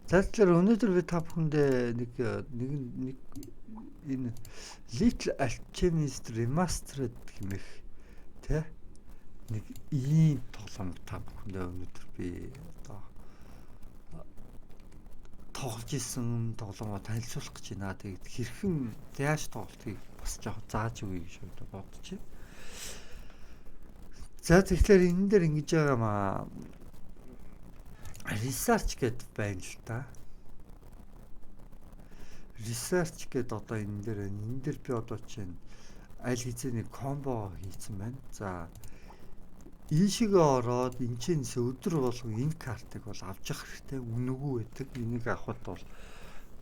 За тэгэхээр өнөөдөр би та бүхэндээ нэг энэ Little Alchemist Remastered гэмэх тэ нэг ийм тоглоом та бүхэндээ өнөөдөр би одоо тоглож исэн тоглоомоо танилцуулах гэж байна. Тэгээд хэрхэн яаж тоглохыг бас жоох зааж өгье гэж бодож байна. За тэгэхээр энэ дээр ингэж байгаа маа research гэдэг байна л да. Research гэдэг одоо энэ дээр би одоо чинь аль хэзээ нэг комбо хийсэн байна. За ийшээгээ ороод энэ чинь өдөр болгон энэ картыг бол авч явах хэрэгтэй. Үнэгүй байдаг. Энийг авахд бол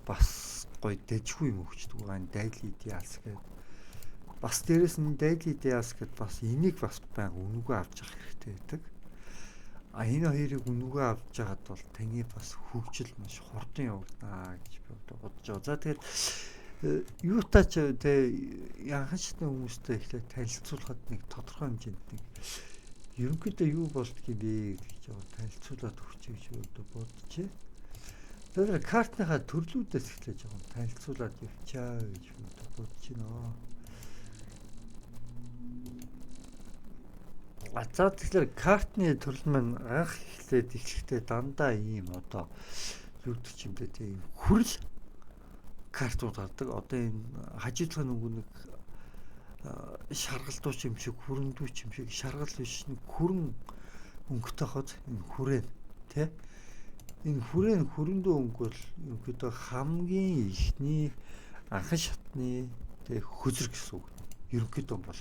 бас гоё дэжгүй юм өгчдөг байгаа. Daily Deals гэдэг. Бас дээрэс нь Daily Deals гэдэг бас энийг бас байнга үнэгүй авч явах хэрэгтэй байдаг. Энэ хоёрыг үнэгүй авч яхад бол таны бас хөгжил маш хурдан явагдана гэж би бодож байгаа. За тэгэхээр юутаач тэгээ янхаштай хүмүүстэй ихлэ танилцуулахад нэг тодорхой хэмжээнд нэг ерөнхийдөө юу болдгийг бэ гэж танилцуулаад өгч гэж бодож байна. Тэгэхээр картныхаа төрлүүдээс эхлэж танилцуулаад явчаа гэж бодож байна. За тэгэхээр картны төрөл маань анх эхлэхдээ дандаа ийм одоо юу гэдэг юм бэ тийм хүрэл картууд гардаг. Одоо энэ хажуудлах нэг шаргалдууч юм шиг, хүрэндүүч юм шиг, шаргал биш нэг хүрэн өнгөтэй хад энэ хүрээн тий. Энэ хүрэндүү өнгө бол ерөнхийдөө хамгийн ихний анхан шатны тий хөзөр гэсэн үг. Ерөнхийдөө бол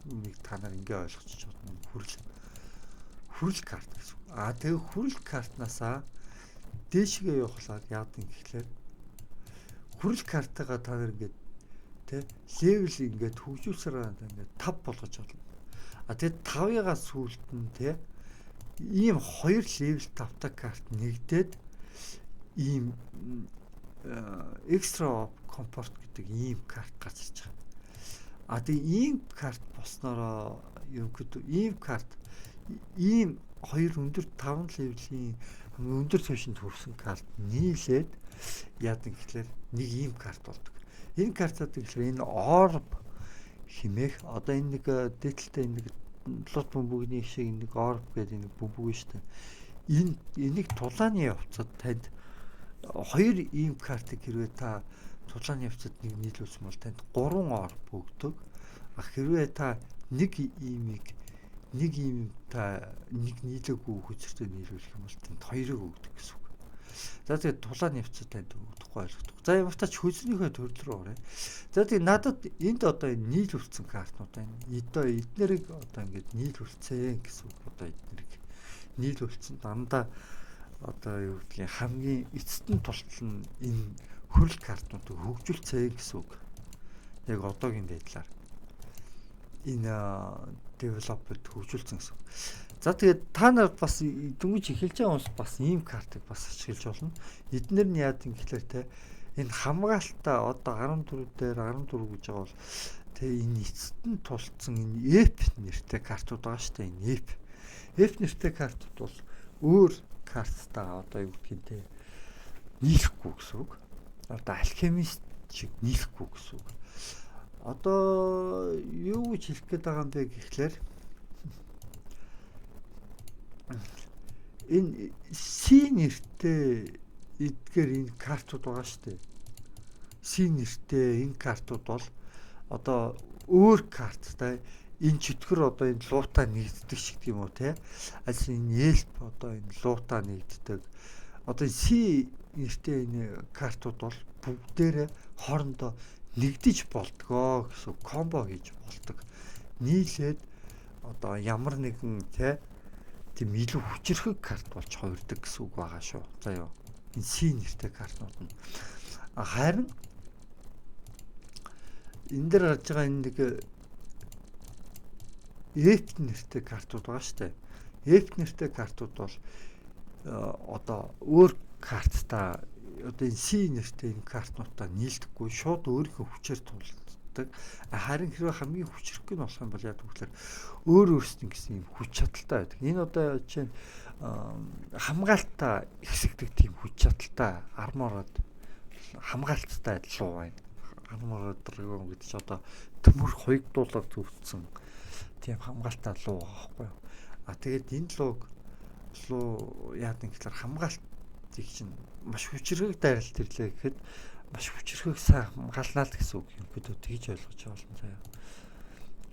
нэг та нар ингээ ойлгочих чадна. Хүрэл карт гэсэн. Тэгээ хүрэл картнасаа дээшгээ явуулаад яад юм гэхлээр хүрэл картагаа та нар ингээд тэ левел ингээд хөгжүүлсээр ингээд 5 болгож болно. Тэгээд 5-аас сүүлд нь тэ ийм 2 левел 5-та карт нэгдээд ийм экстра комфорт гэдэг ийм карт гарч ирж байгаа. Тэгээ ийм карт болсноороо ерөнхийдөө ийм 2 өндөр 5 левелийн өндөр түвшинд хүрсэн карт нийлээд яадаг гэхлээр нэг ийм карт болдог. Энэ картад гэхлээр энэ орб химээх одоо энэ нэг дэтэлтэй нэг лот бөмбөгний шиг нэг орб гэдэг нэг бөмбөг шүү дээ. Энийг тулааны явцад танд 2 ийм картыг хэрвээ та тулааны явцад нэг нийлүүлсэн бол танд 3 орб өгдөг. Хэрвээ та нэг ийм та нэг нийлээгүй хүчтэй нийлүүлэх юм бол танд 2-ыг өгдөг гэсэн үг. За тэгээд тулааны явцад танд өгдөхгүй ойлгодог. За ямар ч тач хөлснийхөө төрөл рүү орё. За тэгээд надад энд одоо энэ нийлүүлсэн картнууд байна. Эднэрийг одоо ингээд нийлүүлсэн гэсэн үг. Одоо эднэрийг нийлүүлсэн дандаа одоо юу гэдгийг хамгийн эцэст нь тултал нь энэ хөрөл картнуудыг хөгжүүлсэн гэсэн үг. Яг одоогийн байдлаар энэ девелопмент хөгжүүлсэн гэсэн. За тэгээд та нар бас дөнгөж эхэлж байгаа хүмүүс бас ийм картыг бас ашиглаж болно. Эднэр нь яад юм гэхлээр те энэ хамгаалтаа одоо 14 дээр 14 гэж байгаа бол тэгээ энэ эцэст нь тулцсан энэ EP нэртэй картууд байгаа шүү дээ. Энэ EP нэртэй картууд бол өөр карттай одоо юу гэдгийг те нийлэхгүй гэсэн үг. Одоо алхимист шиг нийлэхгүй гэсэн үг. Одоо юу гэж хэлэх гээд байгаа юм бэ гэхлээр энэ C нэртэй эдгээр энэ картууд байгаа шүү дээ. C нэртэй энэ картууд бол одоо өөр карттай энэ чөтгөр одоо энэ луута нэгддэг шиг тийм үү те. Аль энэ элп одоо энэ луута нэгддэг. Одоо C нэртэй энэ картууд бол бүгдээрээ хоорондоо нэгдэж болдгоо гэсэн комбо хийж болдог. Нийлээд одоо ямар нэгэн тийм илүү хүчрхэг карт болж хувирдаг гэсэн үг байгаа шүү. За ёо. Энэ C нэртэй картнууд нь харин энэ дээр гарч байгаа энэ нэг F нэртэй картууд байгаа шүү дээ. F нэртэй картууд бол одоо өөр карттай одоо энэ C нэртэй энэ картнуудаа нийлдэхгүй шууд өөрийнхөө хүчээр тулдаг гаргадаг. Харин хэрвээ хамгийн хүчрэх нь болох юм бол яадаг вэ? Өөр өөрсдөө гэсэн юм хүч чадалтай байдаг. Энэ одоо жишээ нь хамгаалтаа ихсэгдэг тийм хүч чадалтай армород хамгаалттай луу байна. Армород гэдэг чинь одоо төмөр хоёрдуулаад зүвтсэн тийм хамгаалттай луу байхгүй юу? Тэгээд энэ луу яадаг гэхээр хамгаалтыг чинь маш хүчрэг дайралт ирлээ гэхэд маш хүчрэг сайн хамгаалнаа л гэсэн үг юм. Гэхдээ тэгж ойлгож байна заяа.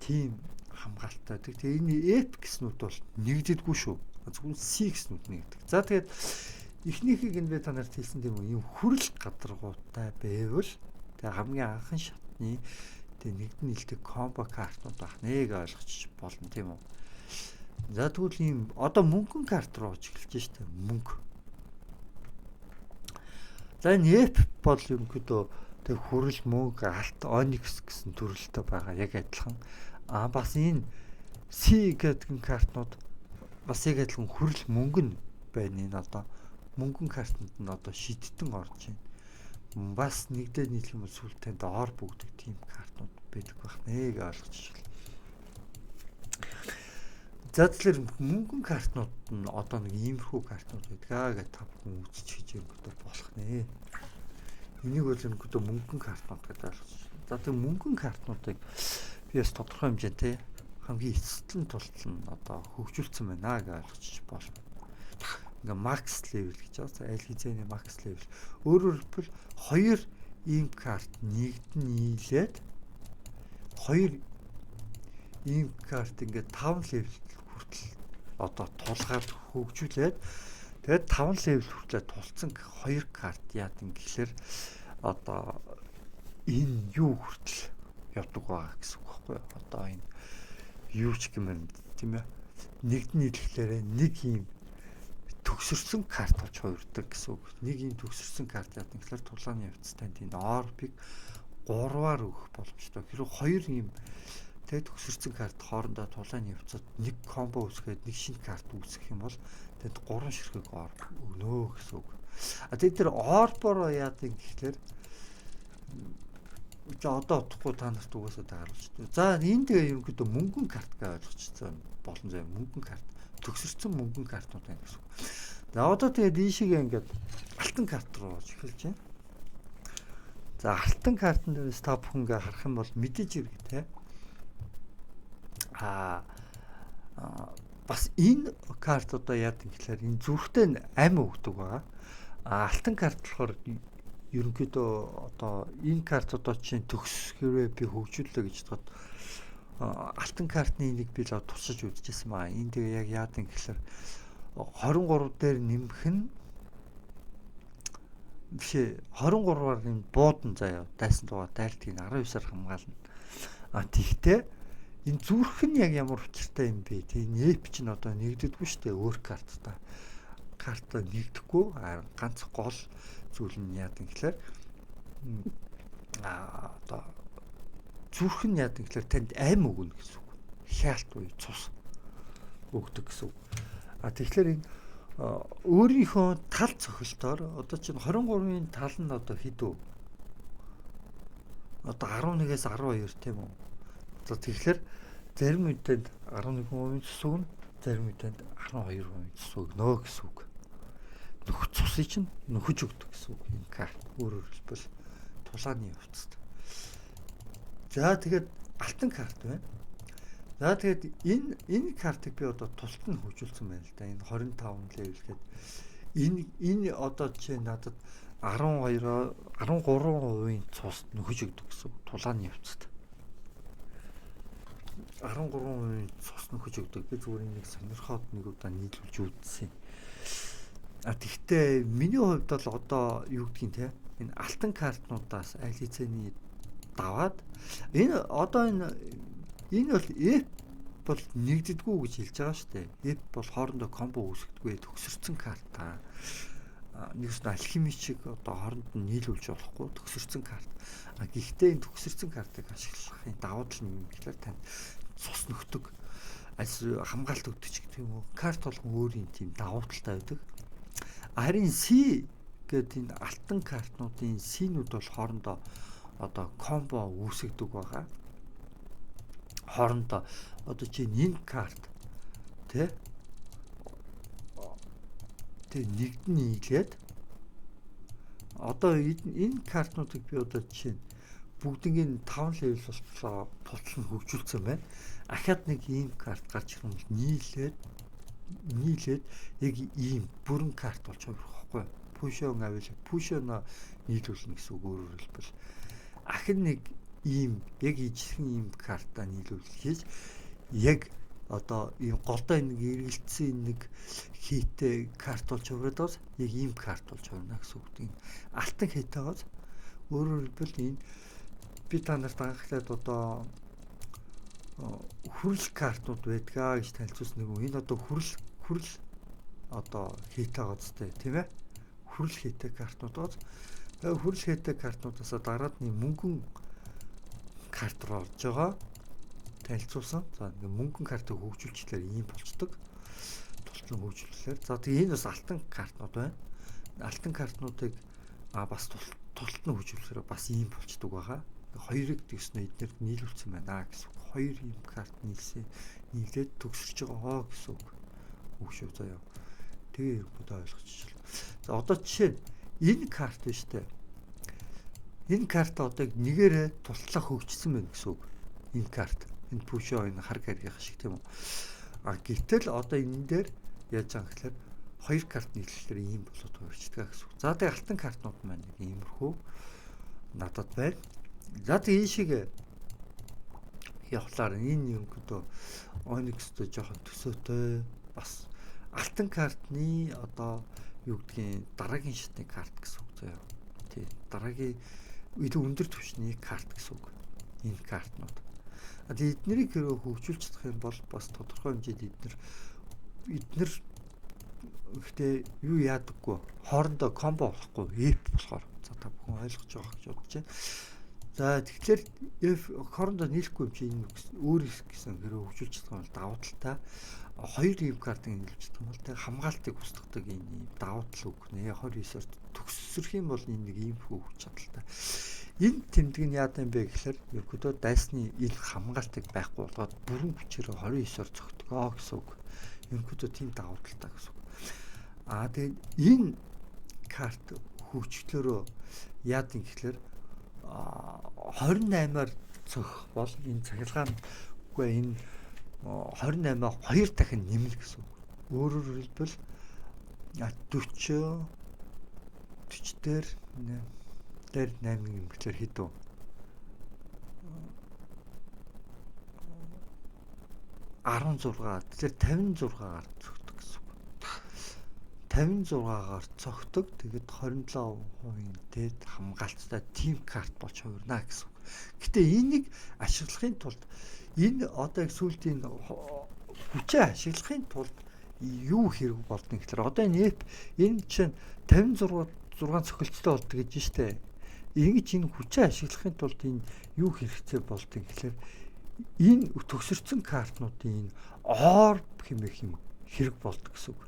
Тийм хамгаалтай. Тэгээ энэ F гэснүүд бол нэгддэггүй шүү. Зөвхөн C гэснүүд нэгдэг. За тэгээд эхнийхийг энэ та нарт хэлсэн тийм үү? Ийм хүрэл гадаргуутай байвал тэгээ хамгийн анхан шатны тэгээ нэгдэн нэлдэг комбо картууд ах нэг ойлгочих болно тийм үү? За тэгвэл ийм одоо мөнгөн карт руу чиглэж штэ мөнгө. За энэ F бол ерөнхийдөө тэг хүрэл мөнгө алт оникс гэсэн төрөлтэй байгаа яг адилхан. Бас энэ C гэдэг картнууд бас яг адилхан хүрэл мөнгө нь байна. Энэ одоо мөнгөн картанд нь одоо шидтэн орж байна. Бас нэгдээд нийлэх юм бол сүүл танд ор бүгдэг тийм картнууд байдаг байх нэг ойлгож байна. За тэгэхээр мөнгөн картнууд нь одоо нэг иймэрхүү картнууд байдаг гэж та бүхэн үзчихэж ирэнгүүтээ болох нэ. Энийг бол ирэнгүүтээ мөнгөн картнууд гэдэг ойлгож байна. За тэр мөнгөн картнуудыг би бас тодорхой хэмжээтэй хамгийн эцэст нь тултал нь одоо хөгжүүлсэн байна гэж ойлгож болно. Ингээ макс левел гэж байгаа. Аль хизээний макс левел. Өөрөөр хэлбэл хоёр ийм карт нэгдэн нийлээд хоёр ийм карт ингээ 5 левел хүртэл одоо тулгаад хөгжүүлээд тэгээд 5 левел хүртэл тулцсан хоёр карт яадаг гэхэлэр одоо энэ юу хүртэл явдаг байгаа гэсэн үг байхгүй юу? Одоо энэ юу ч гэмээр тийм ээ нэгдэн нийлэхлээр нэг ийм төгсөрсөн карт болж хувирдаг гэсэн үг. Нэг ийм төгсөрсөн карт яадаг гэхэлэр тулааны явцтай энэ орбиг 3-аар өгөх боломжтой. Хэрвээ хоёр ийм тэгээд төгсөрсөн карт хоорондоо тулааны явцад нэг комбо үүсгээд нэг шинэ карт үүсгэх юм бол тэд 3 ширхэг орб өгнө гэсэн үг. Тэгээд тэр орбороо яадаг гэхэлэр за одоо утгагүй та нарт угаасаа тааруулж байна. За энэ тэгээ ерөнхийдөө мөнгөн карт гэж ойлгочихсон болон зав мөнгөн карт төгсөрсөн мөнгөн картууд байна гэсэн үг. За одоо тэгээд ийшээгээ ингээд алтан карт руу эхэлж байна. За алтан картын дээрээс та бүхэн ингээ харах юм бол мэдээж хэрэг те. Бас энэ карт одоо яадаг гэхээр энэ зүрхтэй амь өгдөг байгаа. Алтан карт болохоор ерөнхийдөө одоо энэ карт одоо чинь төгс хэрвээ би хөгжүүллээ гэж бодоход алтан картны нэг би л тусаж үзчихсэн маа. Энд тэгээ яг яадаг гэхээр 23 дээр нэмэх нь биш 23-аар энэ буудан заяа дайсан дугаар дайлтгийг 19-аар хамгаална. Тэгтээ энэ зүрх нь яг ямар учиртай юм бэ? Тэгээ нэп чинь одоо нэгддэггүй шүү дээ өөр карттай. Карт нэгдэхгүй ганц гол зүйл нь яадаг гэхээр одоо зүрх нь яадаг гэхээр танд амь өгнө гэсэн үг. Хяалт буюу цус өгдөг гэсэн үг. Тэгэхээр энэ өөрийнхөө тал цохилтоор одоо чинь 23-ын тал нь одоо хэдүү? Одоо 11-ээс 12 тийм үү? Одоо тэгэхээр зарим үедээ 11% цус өгнө, зарим үедээ 12% цус өгнө гэсэн үг. Нөх цусыг чинь нөхөж өгдөг гэсэн үг. Энэ карт өөрөөр хэлбэл тулааны явцад. За тэгээд алтан карт байна. За тэгээд энэ картыг би одоо тулт нь хөгжүүлсэн байна л да. Энэ 25 левел гээд энэ одоо жишээ надад 13% цус нөхөж өгдөг гэсэн тулааны явцад. 13% цус нөхөж өгдөг. Би зүгээр нэг сонирхоод нэг удаа нийлүүлж үзсэн. Тэгвэл миний хувьд бол одоо юу гэдгийг те энэ алтан картнуудаас аль хэзээний даваад энэ одоо энэ бол F бол нэгддэггүй гэж хэлж байгаа шүү дээ. F бол хоорондоо комбо үүсгдэггүй төгсөрсөн карт та. Нэгс алхимичиг одоо хооронд нь нийлүүлж болохгүй төгсөрсөн карт. Гэхдээ энэ төгсөрсөн картыг ашиглахын давуу тал нь юм гэхээр тань цус нөхдөг. Хамгаалт өгдөг ч гэх юм уу. Карт болгон өөрийн тийм давуу талтай байдаг. Харин C гэдэг энэ алтан картнуудын C-нүүд бол хоорондоо одоо комбо үүсгдэг байгаа. Хоорондоо одоо чи энэ карт тэ нэгд нийлээд одоо энэ картнуудыг би одоо жишээ нь бүгднийг 5 левел болтлоо тулцсан хөгжүүлсэн байна. Ахаад нэг ийм карт гарч ирэх юм бол нийлээд яг ийм бүрэн карт болж байгаа байхгүй. Пушон авил пушоно нийлүүлнэ гэсэн үг өөрөөр хэлбэл ахин нэг ийм яг ижлэх ийм картаа нийлүүлэхээс яг одоо ийм голдоо нэг эргэлцсэн нэг хийтэй карт болж байгаа даа яг ийм карт болж байна гэсэн үг. Тийм алтан хийтэйгээс өөрөөр хэлбэл энэ би та нарт анхлаад одоо хүрэл картууд байдгаа гэж танилцуулсан нэг энэ одоо хүрэл одоо хийтэйгээс тийм ээ хүрэл хийтэй картуудаас хүрэл хийтэй картуудаас дараад нэг мөнгөн карт руу орж байгаа танилцуулсан. За ингээ мөнгөн картыг хөгжүүлчихлээр ийм болцдог. Тултлан хөгжүүлэхээр. За тэгээ энэ бас алтан картнууд байна. Алтан картнуудыг бас тултлан хөгжүүлэхээр бас ийм болцдог байгаа. Хоёрыг тэгснэ эднэрд нийлүүлсэн байна гэсэн үг. Хоёр ийм карт нийлээд төгсөрч байгаа гэсэн үг. Үг шүү заяа. Тэгээ бүгд ойлгочихлоо. За одоо жишээ энэ карт биш үү? Энэ карт одоо нэгээрээ тултлаа хөгжсөн байна гэсэн үг. Энэ карт. Энэ пушо энэ хар гаргийнх шиг тийм үү. Гэтэл одоо энэ дээр яаж байгаа гэхээр хоёр карт нийлэхээр ийм болоод хувирчдаг гэсэн үг. За тэгээ алтан картнууд маань нэг иймэрхүү надад байна. За тэгээ энэ шиг явхлаар энэ өнгөдөө Onyx-тэй жоохон төсөөтэй бас алтан картны одоо юу гэдгийг дараагийн шатны карт гэсэн үг заяа. Тий дараагийн өндөр түвшний карт гэсэн үг. Энэ картнууд. Эднэрийг хэрэг хөгжүүлж чадах юм бол бас тодорхой хэмжээнд эднэр ихтэй юу яадаггүй хоорондоо комбо болохгүй эп болохоор за та бүхэн ойлгож байгаа гэж бодож байна. За тэгэхээр эф хоорондоо нийлэхгүй юм чи энэ өөр гэсэн хэрэг хөгжүүлж чадах юм бол давуу талтай хоёр эп картыг нийлүүлж чадах юм бол тэг хамгаалтыг устгадаг энэ давуу тал үг нэ 29-оор төгсөрөх юм бол энэ нэг ийм хөвч чадaltaй. Энэ тэмдэг нь яадаг юм бэ гэхээр ерөөдөө дайсны энэ хамгаалтыг байхгүй болгоод бүрэн хүчээр 29-оор зөгтгөө гэсэн үг. Ерөөдөө тийм давуу талтай гэсэн үг. Тэгээд энэ карт хөгжлөөрөө яадаг гэхээр 28-аар цогх бол энэ цахилгаангүй энэ 28-аа 2 дахин нэмнэ гэсэн үг. Өөрөөр хэлбэл 40 дээр 8 юм гэхээр хэдүү 16 тэгэхээр 56-аар цогтөг гэсэн үг. 56-аар цогтөг тэгээд 27% дээд хамгаалттай тим карт болж хувирна гэсэн үг. Гэтэ энийг ашиглахын тулд энэ одоо яг сүүлдийн хүчээ ашиглахын тулд юу хэрэг болдно гэхээр одоо энэ чинь 56 цохилттой болдог гэж штэ. Ингэж энэ хүчээ ашиглахын тулд энэ юу хэрэгцээ болдгийг гэхээр энэ төгсөрцөн картнуудын энэ орб хэмээх юм хэрэг болдог гэсэн үг.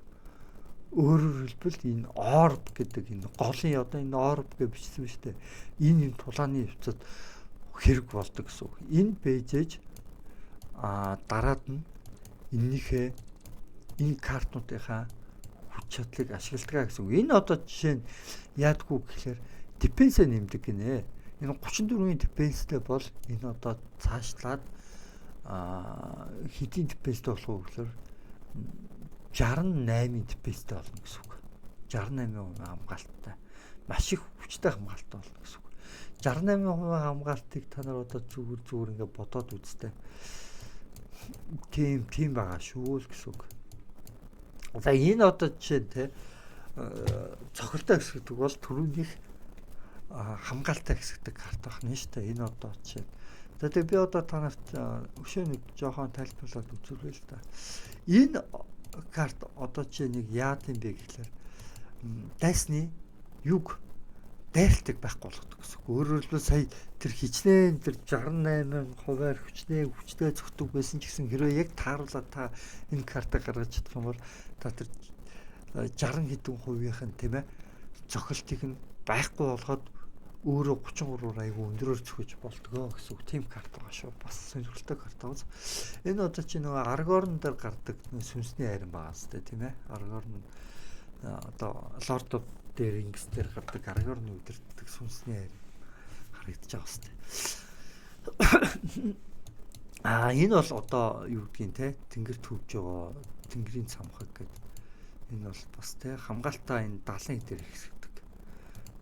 Өөрөөр хэлбэл энэ орб гэдэг энэ голын одоо энэ орб гэж бичсэн ба штэ. Энэ тулааны хвцад хэрэг болдог гэсэн үг. Энэ бэжэж дараад нь эннийхээ энэ картнуудынхаа хүч чадлыг ашигладаг гэсэн үг. Энэ одоо жишээ нь яадгүй гэхээр дефенс нэмдэг гинэ. Энэ 34-ийн дефенстэй бол энэ одоо цаашлаад хэдийн дефенстэй болох вэ гэхээр 68-ийн дефенстэй болно гэсэн үг. 68% хамгаалттай. Маш их хүчтэй хамгаалтай болно гэсэн үг. 68% хамгаалтыг та нар одоо зүгээр ингээд бодоод үзтээ. Тийм байгаа шүү л гэсэн үг. За энэ одоо жишээ те цохилтой хэсэгдэг бол түрүүнийх хамгаалтай хэсэгдэг карт байна шүү дээ. Энэ одоо жишээ. За тэгээ би одоо та нарт өшөө нэг жоохон тайлбарлаад үзүүлээ л да. Энэ карт одоо жишээ нэг яад юм бэ гэхээр дайсны юг дайралтыг байхгүй болгодог гэсэн. Өөрөөр хэлбэл сая тэр хичнээн тэр 68%-аар хүчтэй зөгтөг байсан ч гэсэн хэрвээ яг тааруулаад та энэ картыг гаргаж чадах юм бол та тэр 60 хэдэн хувийнх нь тийм ээ цохилтыг нь байхгүй болгоод өөрөө 33 айгүй өндөрөөр цөхөж болдгоо гэсэн үг. Тим карт байгаа шүү. Бас сонирхолтой карт байгаа. Энэ одоо чи нөгөө аргорн дээр гардаг сүнсний харин байгаа сте тийм ээ. Аргорн одоо Lord of the Rings дээр гардаг аргорн үдирддэг сүнсний харин харагдаж байгаа сте. Энэ бол одоо юу гэдгийг те тэнгэр төвж байгаа тэнгэрийн цамхаг гэдэг. Энэ бол бас те хамгаалалтаа энэ 70 дээр ихсэгдэг.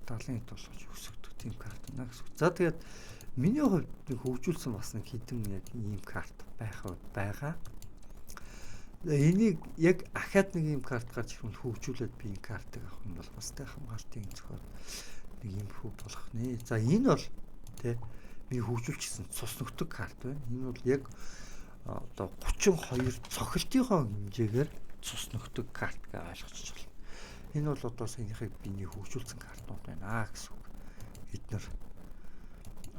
70 болгож өсгдөг тийм карт байна гэсэн. За тэгээд миний хувьд нэг хөгжүүлсэн бас нэг хідэн яг ийм карт байгаа. Энийг яг ахаад нэг ийм карт гарч ирвэл хөгжүүлээд би энэ картыг авах юм бол бас те хамгаалтын зөвхөн нэг юм хүү болох нэ. За энэ бол те би хөгжүүлчихсэн цус нөхдөг карт байна. Энэ бол яг одоо 32 цохилтынхоо хэмжээгээр цус нөхдөг карт гэж ойлгож байна. Энэ бол одоо саяхыг биний хөгжүүлсэн картууд байна гэсэн үг. Эднэр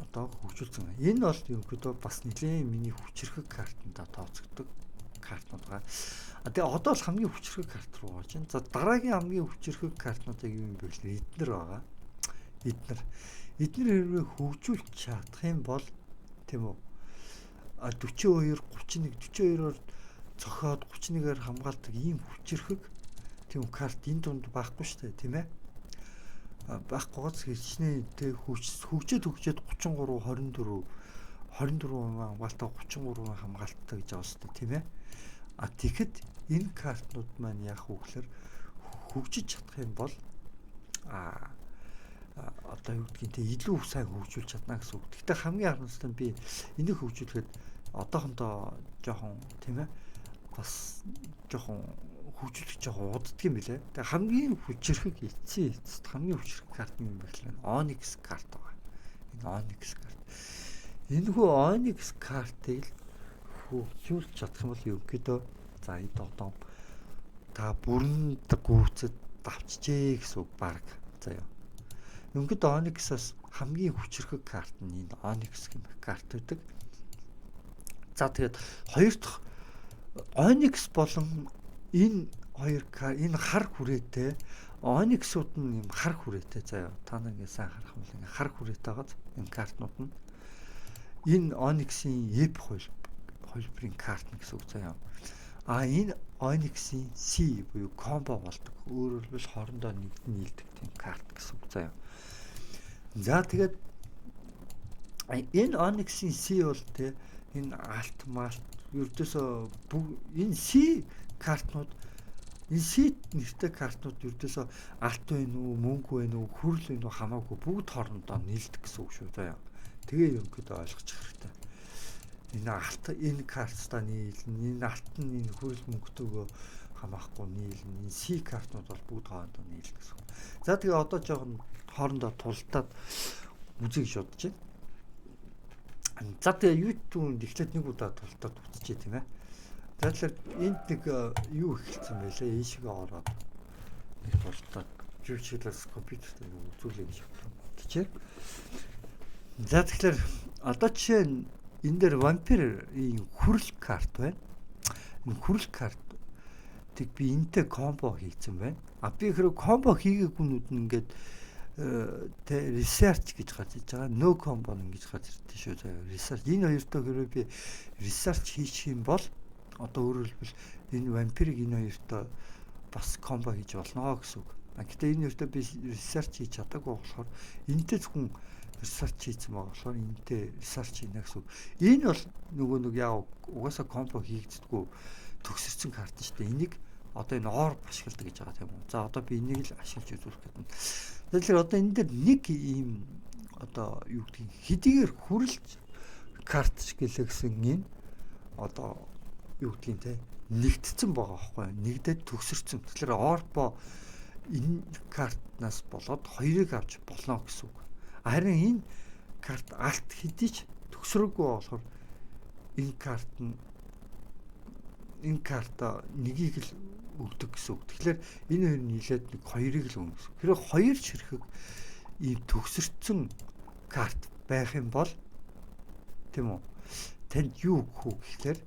одоо хөгжүүлсэн. Энэ бол ерөнхийдөө бас нэлээд миний хүчрхэг картанда тооцогддог картууд байгаа. Тэгээ одоо л хамгийн хүчрхэг карт руу орж байна. За дараагийн хамгийн хүчрхэг картнуудыг юу юм бэ гэвэл эднэр байгаа. Эднэр хэрвээ хөгжүүлж чадах юм бол тийм үү 42 31 42-оор цохоод 31-аар хамгаалдаг ийм хүчрхэг тийм карт энэ дунд байхгүй шүү дээ тийм ээ байхгүйгээс хичнээн тэг хөгжөөд 33 24 хамгаалалтаа 33 хамгаалттай гэж байгаа шүү дээ тийм ээ тэгэхэд энэ картнууд маань яах вэ гэхээр хөгжиж чадах юм бол одоо юу гэдгийг те илүү сайн хөгжүүлж чадна гэсэн үг. Гэхдээ хамгийн анхнаасаа би энийг хөгжүүлэхэд одоохондоо жоохон тийм ээ бас жоохон хөгжүүлэх жоохон уддаг юм билэ. Тэгээ хамгийн хүчрхэг эцсийн эцэст хамгийн хүчрхэг карт юм байна. Onyx карт байгаа. Энэ Onyx карт. Энэхүү Onyx картыг хөгжүүлж чадах юм бол ерөнхийдөө за эд одоо та бүрэнд гүйцэд давчжээ гэсэн үг баг. За яа. Ерөнхийдөө Onyx-аас хамгийн хүчрхэг карт нь энэ Onyx гэмэх карт үүдэг. За тэгээд хоёр дахь Onyx болон энэ энэ хар хүрээтэй Onyx-ууд нь юм хар хүрээтэй заяа. Та нар ингээ сайн харах юм бол ингээ хар хүрээтэй байгаа энэ картнууд нь. Энэ Onyx-ийн EP хөлбөрийн карт гэсэн үг заяа. Энэ Onyx-ийн C буюу комбо болдог. Өөрөөр хэлбэл хоорондоо нийлдэг тийм карт гэсэн үг заяа. За тэгээд энэ Onyx-ийн C бол те энэ алт малт ердөөсөө энэ C картнууд энэ C нэртэй картнууд ердөөсөө алт байна уу, мөнгө байна уу, хүрэл байна уу хамаагүй бүгд хоорондоо нийлдэг гэсэн үг шүү заяа. Тэгээ ерөнхийдөө ойлгочих хэрэгтэй. Энэ картстаа нийлнэ, энэ алт нь энэ хүрэл мөнгөтэйгөө хамаахгүй нийлнэ. Энэ C картнууд бол бүгд хоорондоо нийлдэг гэсэн. За тэгээ одоо жоохон хоорондоо тултаад үзье гэж бодож байна. За тэгээ YouTube-д эхлээд нэг удаа тултаад үзчихье тийм ээ. За тэгэхээр энд нэг юу эхэлсэн байлээ. Ийшгээ ороод нэг тултаад жишээлбэл компьютерт үзүүлээ гэж бодчихъя. За тэгэхээр одоо жишээ нь энэ дээр вампирийн хүрэл карт байна. Энэ хүрэл карт тэг би энтэй комбо хийцэн байна. Би хэрэг комбо хийгээгүүнүүд нь ингээд тэ research гэж гарч иж байгаа. No combo ингэж гарч ирдэ шүү заяа. Research энэ хоёртой хэрэг би research хийчих юм бол одоо өөрөөр хэлбэл энэ вампирыг энэ хоёртой бас комбо хийж болно гэсэн үг. Гэтэ энэ хоёртой би research хийж чадаагүй болохоор энтэй зөвхөн research хийсэн байгаа болохоор энтэй research хийнэ гэсэн үг. Энэ бол нөгөө нэг яа угаасаа комбо хийгддэггүй төгсөрсөн карт шүү дээ. Энийг одоо энэ орб ашигладаг гэж байгаа тийм үү. За одоо би энийг л ашиглаж үзүүлэх гэдэг нь. Тэгэхээр одоо энэ дээр нэг ийм одоо юу гэдгийг хэдийгээр хүрэлж карт гэлэгсэн энэ одоо юу гэдгийг те нэгдсэн байгаа байхгүй юу? Нэгдээд төгсөрсөн. Тэгэхээр орбо энэ картнаас болоод хоёрыг авч болно гэсэн үг. Харин энэ карт алт хэдийч төгсрөөгүй болохоор энэ карта нэгийг л өгдөг гэсэн үг. Тэгэхээр энэ хоёр нийлээд нэг хоёрыг л өгнө гэсэн. Тэр хоёр ширхэг ийм төгсөрцөн карт байх юм бол тийм үү? Танд юу өгөх вэ гэхээр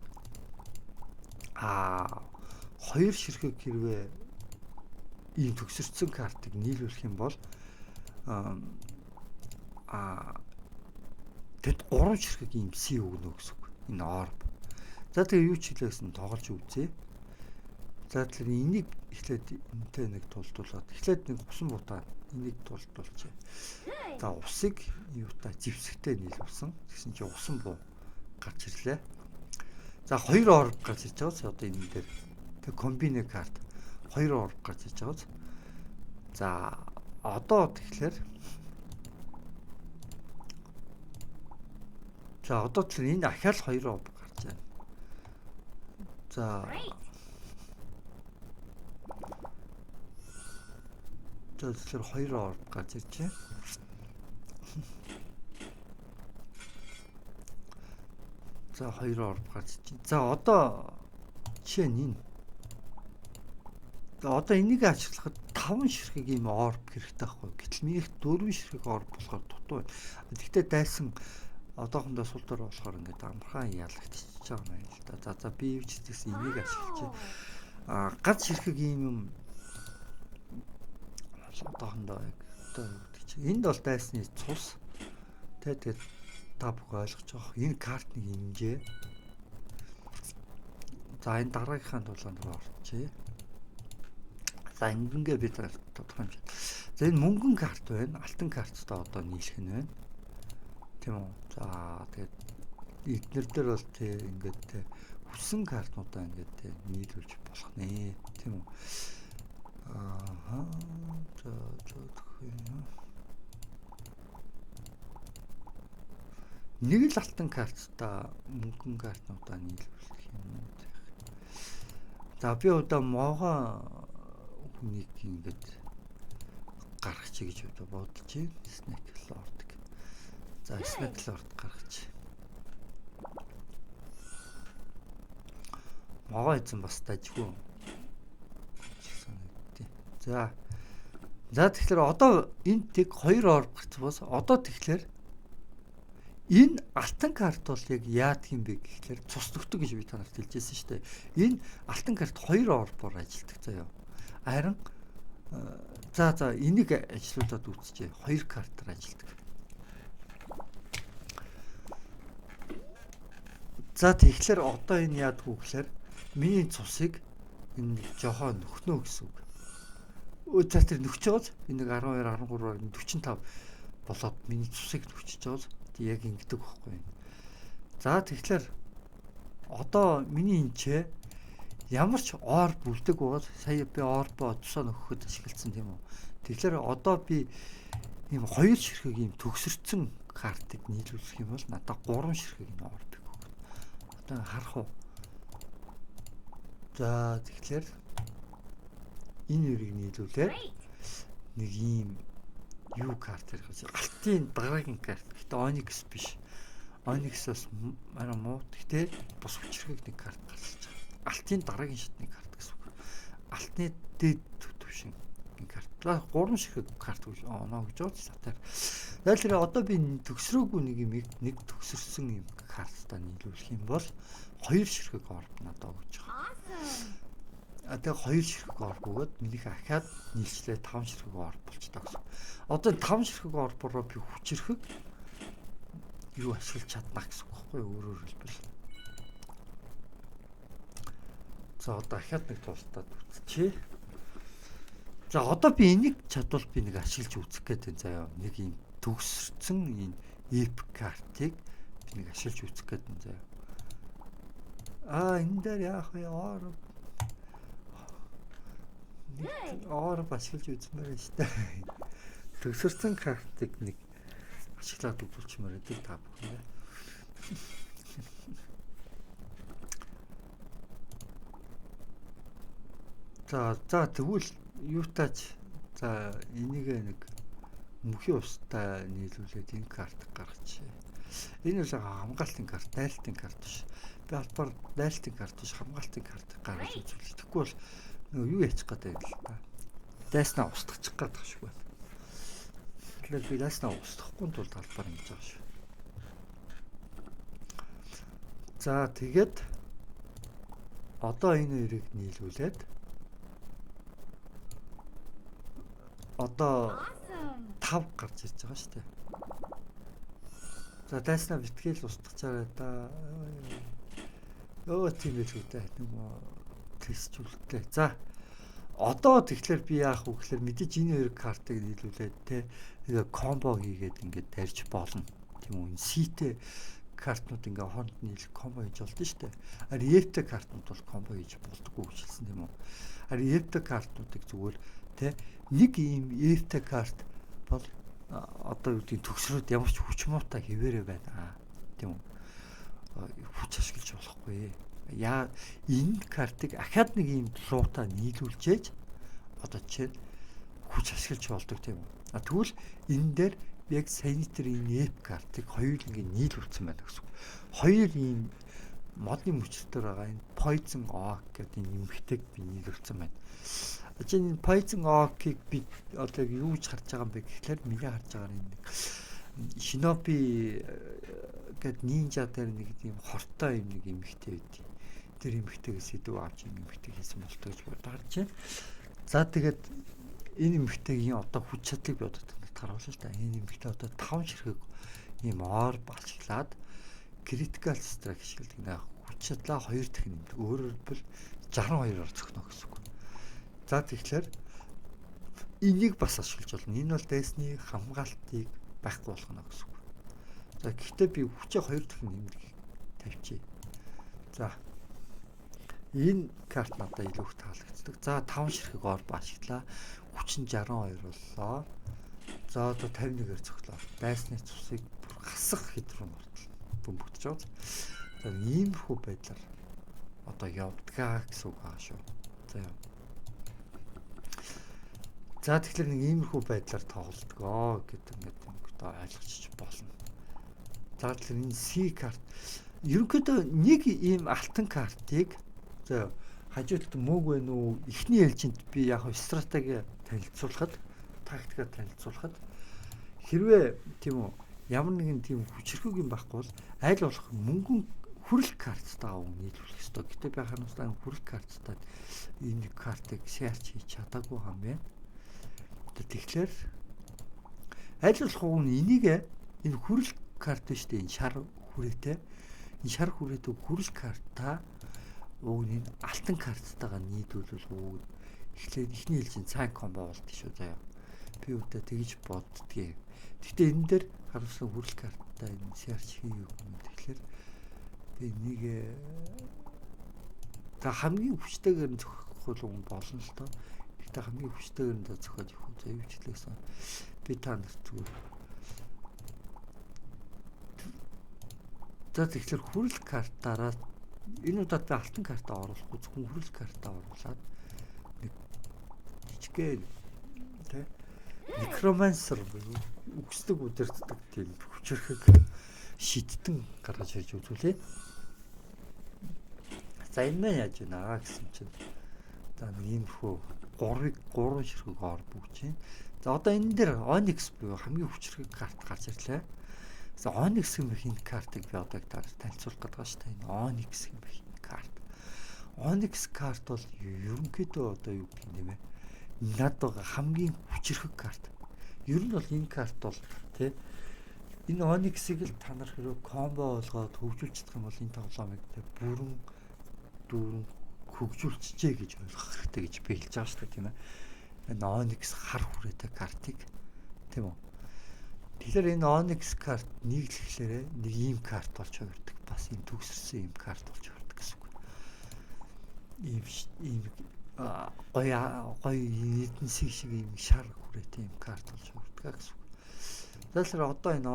хоёр ширхэг хэрвээ ийм төгсөрцөн картыг нийлүүлэх юм бол Тэд 3 ширхэг ийм C өгнө гэсэн үг. Энэ orb. За тэгээ юу ч хэлээсэн тоглож үзье. За тэгэхээр энийг эхлээд энэтэй нэг тулдуулаад эхлээд нэг усан бутаа энийг тулдуулчих. За усыг юутай зэвсэгтэй нийлүүлсэн. Тэгсэн чинь усан буу гарч ирлээ. За 2 orb гарч ирж байгаа. Одоо энэ дээр тэг комбине карт 2 orb гарч ирж байгаа. За одоо тэгэхээр энэ ахаал 2 orb гарч байна. За тэгэхээр 2 orb гарч ирж байна. За 2 orb гарч ирж байна. За одоо жишээ нь энэ. За одоо энийг ашиглахад 5 ширхэг ийм orb хэрэгтэй байхгүй. Гэтэл минийх 4 ширхэг orb болохоор дутуу байна. Гэхдээ дайсан одоохондоо сул дор болохоор ингээд амархан ялагдчихж байгаа юм л да. За би юу ч гэсэн энийг ашиглаж ганц ширхэг ийм юм одоохондоо яг одоо гэдэг чинь энд бол дайсны цус тэгээд та бүхэн ойлгож байгаа. Энэ картны хэмжээ. За энэ дараагийнхаа тулаанд руу орчихъя. За ингээ бид тодорхой юм шиг. За энэ мөнгөн карт байна. Алтан карттай одоо нийлэх нь байна. Тийм үү? За тэгээд эднэр дээр бол тий ингээд тий хүссэн картнуудаа ингээд тий нийлүүлж болох нэ. Тийм үү? Нэг л алтан карттай мөнгөн картнуудаа нийлүүлэх юм. За би одоо могоо хүнийг ингээд гаргах чи гэж бодож байна. Snake Lord. За Snake Lord гаргаж. Могоо эзэн бас дажгүй. За тэгэхээр одоо энэ тэг 2 orb гарсан бас одоо тэгэхээр энэ алтан карт бол яг яадаг юм бэ гэхээр цус төгтөг гэж би танарт хэлжсэн шүү дээ. Энэ алтан карт 2 orb-оор ажилладаг заяа. Харин за энийг ажиллуулад үзчихье. 2 картаар ажилладаг. За тэгэхээр одоо энэ яадаг вэ гэхээр миний цусыг энэ жоохон нөхнөө гэсэн үг. За тэр нөхч байгаа. Энэ 12, 13, 45 болоод миний цусыг нөхчиж байгаа. Яг ингэдэг байхгүй. За тэгэхээр одоо миний энэ ямар ч ор бүлдэг бол сая би орбо тусаа нөхөхөд ашигласан тийм үү. Тэгэхээр одоо би ийм 2 ширхэг ийм төгсөрцөн картыг нийлүүлэх юм бол надад 3 ширхэг энэ орбыг өгнө. Одоо харах уу. За тэгэхээр энэ үрийг нийлүүлээд нэг ийм юу карт хэрэгж алтын дараагийн карт. Гэтэ Onyx биш. Onyx-оос арай муу. Гэтэ бус хүчрхэг нэг карт гарч байгаа. Алтын дараагийн шатны карт гэсэн үг. Алтны дээд төвшин карт. 3 ширхэг карт гэж оноо гэж бодож сатаар. Тэгэхээр одоо би төгсрөөгүй нэг төгсөрсөн юм картаа нийлүүлэх юм бол 2 ширхэг орд надад өгч байгаа. Тэгээ 2 ширхэг орд өгөөд минийх ахаад нийлчлээ 5 ширхэг орд болчихдог гэсэн. Одоо 5 ширхэг ордороо би хүчрхэг юу ашиглаж чадна гэсэн үг байхгүй өөрөөр хэлбэл. За одоо ахаад нэг тултаад үзчихье. За одоо би энийг чадвал би нэг ашиглаж үзэх гэдэг заяа. Нэг юм төгсөрцөн энэ ep картыг би нэг ашиглаж үзэх гэдэг заяа. Энэ дээр яах вэ? Ор ашиглаж үзмээр шүү дээ. Төгсөрцөн картыг нэг ашиглаад үзүүлчмээр байдаг та бүхэн. За тэгвэл юутаач за энийг нэг мөхийн устай нийлүүлээд энэ карт гаргачих. Энэ бол хамгаалтын карт, дайлтын карт биш. Би албаар дайлтын карт биш, хамгаалтын карт гаргаж үзвэл. Тэгэхгүй бол нөгөө юу яачих гээд байл л та. Дайснаа устгачих гээд байгаа шүү байна. Тэгэхээр би дайснаа устгахгүй тулд албаар ингэж байгаа шүү. За тэгээд одоо энэ хоёрыг нийлүүлээд одоо 5 гарч ирж байгаа шүү дээ. За дайснаа битгээл устгах чараа да. Өө тийм л үгүй нэг тестжүүлэлтэй. За одоо тэгэхээр би яах вэ гэхээр мэдээж энэ хоёр картыг нийлүүлээд те тэгээ комбо хийгээд ингээд тарьж болно. Тийм үү? Ситэй картнууд ингээ хооронд нийлэх комбо хийж болдсон шүү дээ. Харин EFT картнууд бол комбо хийж болдоггүй гэж хэлсэн тийм үү. Харин EFT картнуудыг зүгээр те нэг ийм EFT карт бол одоо юу гэдэг төгсрөөд ямар ч хүч муутай хэвээрээ байна. Тийм үү. Хүч ашиглаж болохгүй. Яа энэ картыг ахаад нэг ийм луутаа нийлүүлжээж одоо чинь хүч ашиглаж болдог тийм үү. Тэгвэл энэ дээр яг санитарын эп картыг хоёр ингэ нийлүүлсэн байна гэсэн. Хоёр ийм модны мөчтөр байгаа энэ Poison Oak гэдэг нэмэгтэйг би нийлүүлсэн байна. Энэ Poison Oak-ыг би одоо юу гэж харж байгаа юм бэ гэхээр миний харж байгаа юм нэг Shinobi гэдэг нинжа дээр нэг тийм хортой юм нэг нэмэгтэй байдгийг. Тэр нэмэгтэйгээс идэв авч нэмэгтэй хийсэн болтой гэж бодож байна. За тэгээд энэ нэмэгтэйгийн одоо хүч чадлыг би одоо харуулсан шүү дээ. Энэ нэмэгтэй одоо 5 ширхэг ийм ор балчлаад critical strike ашигладаг наа хүч чадлаа 2 дахин нэмдэг. Өөрөөр хэлбэл 62-аар зөхнө гэсэн үг. За тэгэхээр энийг бас ашиглаж болно. Энэ бол дайсны хамгаалтыг байхгүй болгоно гэсэн үг. За гэхдээ би хүчээ 2 дахин нэмдэг тавьчих. За энэ карт надад илүү их таалагддаг. За 5 ширхэг ор баашлаа. Хүч нь 62 боллоо. За одоо 51-ээр цоглоо. Дайсны цусыг бүр хасах хэд рүү мартал бөмбөгдөж байгаа. За иймэрхүү байдлаар одоо явдгаа гэсэн үг аа шүү. За яа. За тэгэхээр нэг иймэрхүү байдлаар тоглолтгоо гэдэг ингээд одоо ойлгочих болно. За тэгэхээр энэ C карт ерөнхийдөө нэг ийм алтан картыг за хажууд мөөг байна уу? Эхний ээлжинд би яг стратеги танилцуулахад тактика танилцуулахад хэрвээ тийм үү ямар нэгэн тийм хүчрхэг юм байхгүй бол аль болох мөнгөн хүрэл карттай нийлүүлэх ёстой. Гэтэ би харамсалтай хүрэл карттай энэ картыг шеарч хийж чадаагүй юм байна. Тэгэхээр аль болох энийг энэ хүрэл карт биш дээ энэ шар хүрээтэй энэ шар хүрээтэй хүрэл картаа энэ алтан карттайгаа нийлүүлвэл эхлээд ихний хэлжин цаг комбо болт шүү заяа. Би үүтэ тэгж боддгийг. Гэхдээ энэ дээр харамсалтай хүрэл карттай энэ шаарч хийе юм. Тэгэхээр би энийг за хамгийн хүчтэйгээр нь зохиох болно л доо. Гэхдээ хамгийн хүчтэйгээр нь зохиож явах заяа хвчлээсэн. Би та нарт зүгээр. За тэгэхээр хүрэл картаараа энэ удаад би алтан картаа оруулахгүй зөвхөн хүрэл картаа оруулаад нэг жижигхэн тэ некромансер үгсдэг удирддаг тийм хүчрхэг шидтэн гаргаж ирж үзүүлээ. За энэ мэн яаж байна гэсэн чинь за нэг иймэрхүү 3 ширхэг ор бүгж. За одоо энэ дээр Onyx буюу хамгийн хүчрхэг карт гарч ирлээ. За Onyx гэмээр энэ картыг би одоо танилцуулах гэдэг ба шүү дээ. Энэ Onyx гэмээр энэ карт. Onyx карт бол ерөнхийдөө одоо юу гэх юм бэ? Надад хамгийн хүчрхэг карт. Ер нь бол энэ карт бол тий энэ Onyx-ыг л та нар хэрэг комбо болгоод хөгжүүлж чадах юм бол энэ тоглоомыг бүрэн дүүрэн хөгжүүлчихжээ гэж ойлгох хэрэгтэй гэж би хэлж байгаа шүү дээ тийм ээ. Энэ Onyx хар хүрээтэй картыг тийм үү? Тэгэхээр энэ Onyx карт нийлэхлээрээ нэг ийм карт болж хувирдаг. Бас энэ төгсөрсөн ийм карт болж хувирдаг гэсэн үг. Ийм гоё эдэнсийг шиг ийм шар хүрээтэй ийм карт болж хувирдаг гэсэн үг. Тэгэхээр одоо энэ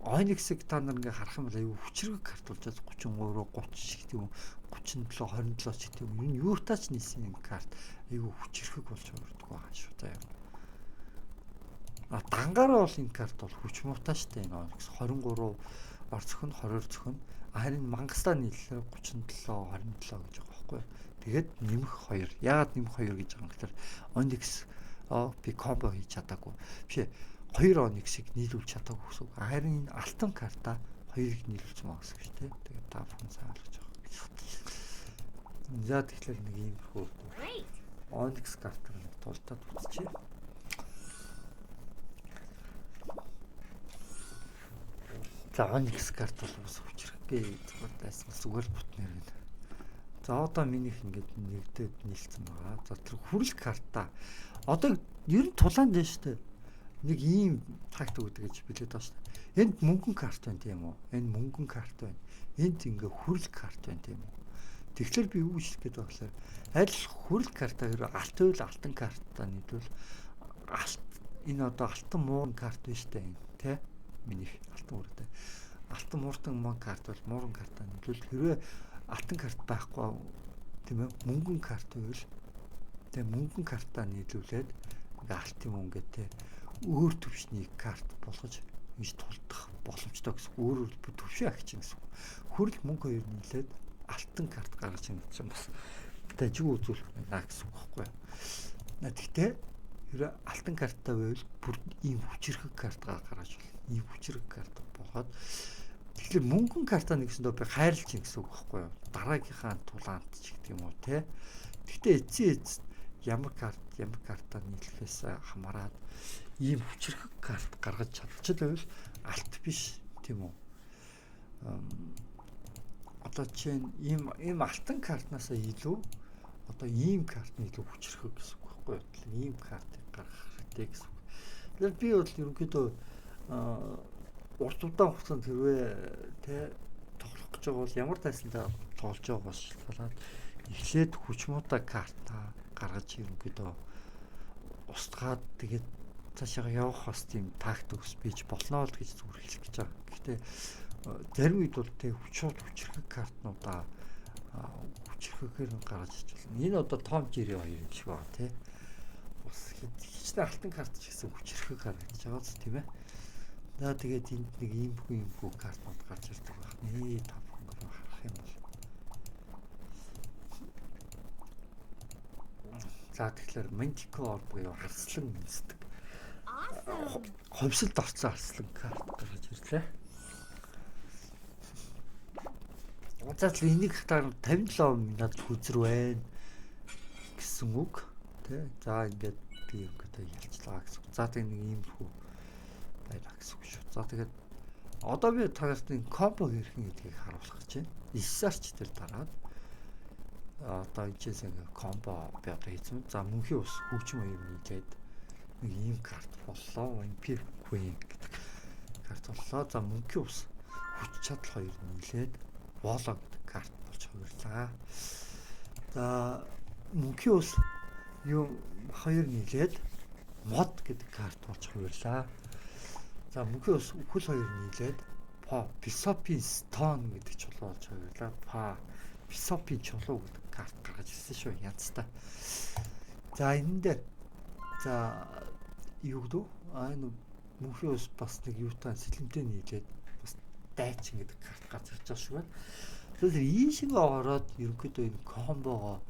Onyx-ыг та нар ингээ харах юм бол аюу хүчрэг карт болж 33 30 шиг тийм үү 37 27 ч тийм үү энэ юутаач нийсэн юм карт аюу хүчрэг болж хувирдаг байгаа шүү дээ. Дангаараа бол энэ карт бол хүч муутай штэ энэ Onyx 23 ор зөхөн 22 зөхөн харин мангастаа нийлэлээр 37 27 гэж байгаа байхгүй. Тэгээд нэмэх 2. Яагаад нэмэх 2 гэж байгаа юм гэхээр Onyx би комбо хийж чадаагүй. Биш 2 Onyx-ыг нийлүүлж чадаагүй гэсэн үг. Харин энэ алтан карта 2-ыг нийлүүлсэн байгаа гэсэн үг шүү дээ. Тэгээд та бүхэн сайн ойлгож байгаа. За тэгэхээр нэг юм хөө Onyx картыг тултаад үзчихье. За Onyx карт бол бас хүчрхгээ зүгээр дайсан зүгээр бут нэр гэнэ. За одоо минийх ингээд нэгдээд нийлцсэн байгаа. За тэр хүрэл карта. Одоо ер нь тулаан дээ шүү дээ. Нэг ийм тактик үүдэг гэж билээд байгаа шүү дээ. Энд мөнгөн карт байна тийм үү? Энэ мөнгөн карт байна. Энд ингээ хүрэл карт байна тийм үү? Тэгэхээр би юу хэлэх гээд байгаа гэхээр аль хүрэл карта хэрэг алт байвал алтан картаа нийлвэл алт энэ одоо алтан муурын карт байна шүү дээ. Тэ? Минийх алтан мууртай. Алтан мууртан мон карт бол муурын картаа нийлвэл хэрвээ алтан карт байхгүй тийм ээ мөнгөн карт байвал тэгээ мөнгөн картаа нийлүүлээд ингээ алтын мөнгө гэдэг өөр төвшний карт болгож ингэж тулдах боломжтой гэсэн. Өөрөөр хэлбэл төвшин агч гэсэн. Хүрэл мөнгө хоёр нийлээд алтан карт гаргаж ирэх юм бас дажиг үзүүлэх наа гэсэн үг байхгүй юу. Гэхдээ хэрэг алтан картаа байвал бүр ийм хүчрхэг карт гаргаж болно. Ийм хүчрхэг карт болгоод тэгэхээр мөнгөн картаа нэгсэндөө би хайрлж ин гэсэн үг байхгүй юу. Дараагийнхаа тулаанд ч гэх юм уу те. Гэхдээ эцсийн ямар картаа нийлэхээс хамаарат ийм хүчрхэг карт гаргаж чадчихвал алт биш тийм үү. Одоо чинь ийм алтан картнаас илүү одоо ийм карт нь илүү хүчрхэг гэсэн үг байхгүй юу. Ийм картыг гаргах хэрэгтэй гэсэн үг. Тэгэхээр би бол ерөнхийдөө урт удаан хугацаанд хэрвээ тэ тоглох гэж байгаа бол ямар тайсантай тоглож байгаагаас шалтгаалаад эхлээд хүчмуутай картаа гаргаж ерөнхийдөө устгаад тэгээд цаашаа явах бас тийм тактик ус бийж болно л гэж зүгээр хэлэх гэж байгаа. Гэхдээ зарим үед бол тэг хүчрхэг картнуудаа хүчрхэгээр гаргаж иж болно. Энэ одоо Том Жери хоёр юм шиг байна тий. Бас хичнээн алтан карт ч гэсэн хүчрхэг гаргаж байгаа ч тийм ээ. За тэгээд энд нэг иймгүй картнууд гарч ирдэг байна. Топ хөнгөр харах юм бол. За тэгэхээр Manticore буюу харслан нисдэг. Ховсолд орсон харслан карт гаргаж ирлээ. За л энийг хатаар 57 минут хүзэр байна гэсэн үг тий. За ингээд би ингээд ялцлаа гэсэн. За тэг нэг иймэрхүү байна гэсэн үг шүү. За тэгээд одоо би тагаалтын комбо хэрхэн гэдгийг харуулах гэж байна. 9 сарч дээр дараад одоо энэчээс ингээ комбо би одоо хийсэн. За мөнхийн ус хөгжим хоёр нийлээд нэг ийм карт боллоо. Vampire Queen гэдэг карт боллоо. За мөнхийн ус хүч чадал хоёр нийлээд Volo гэдэг карт болж хувирлаа. За мөнхийн ус юу хоёр нийлээд Mod гэдэг карт болж хувирлаа. За мөнхийн ус үхэл хоёр нийлээд Philosophy Stone гэдэг чулуу болж хувирлаа. Philosophy чулуу гэдэг карт гаргаж ирсэн шүү. Янзтай. За энэ дээр за юу гэдэг энэ мөнхийн ус бас нэг юутай сэлэмтэй нийлээд бас дайчин гэдэг карт гарч ирж байгаа шүү байна. Тэгэхээр ийшээ ороод ерөнхийдөө энэ комбогоо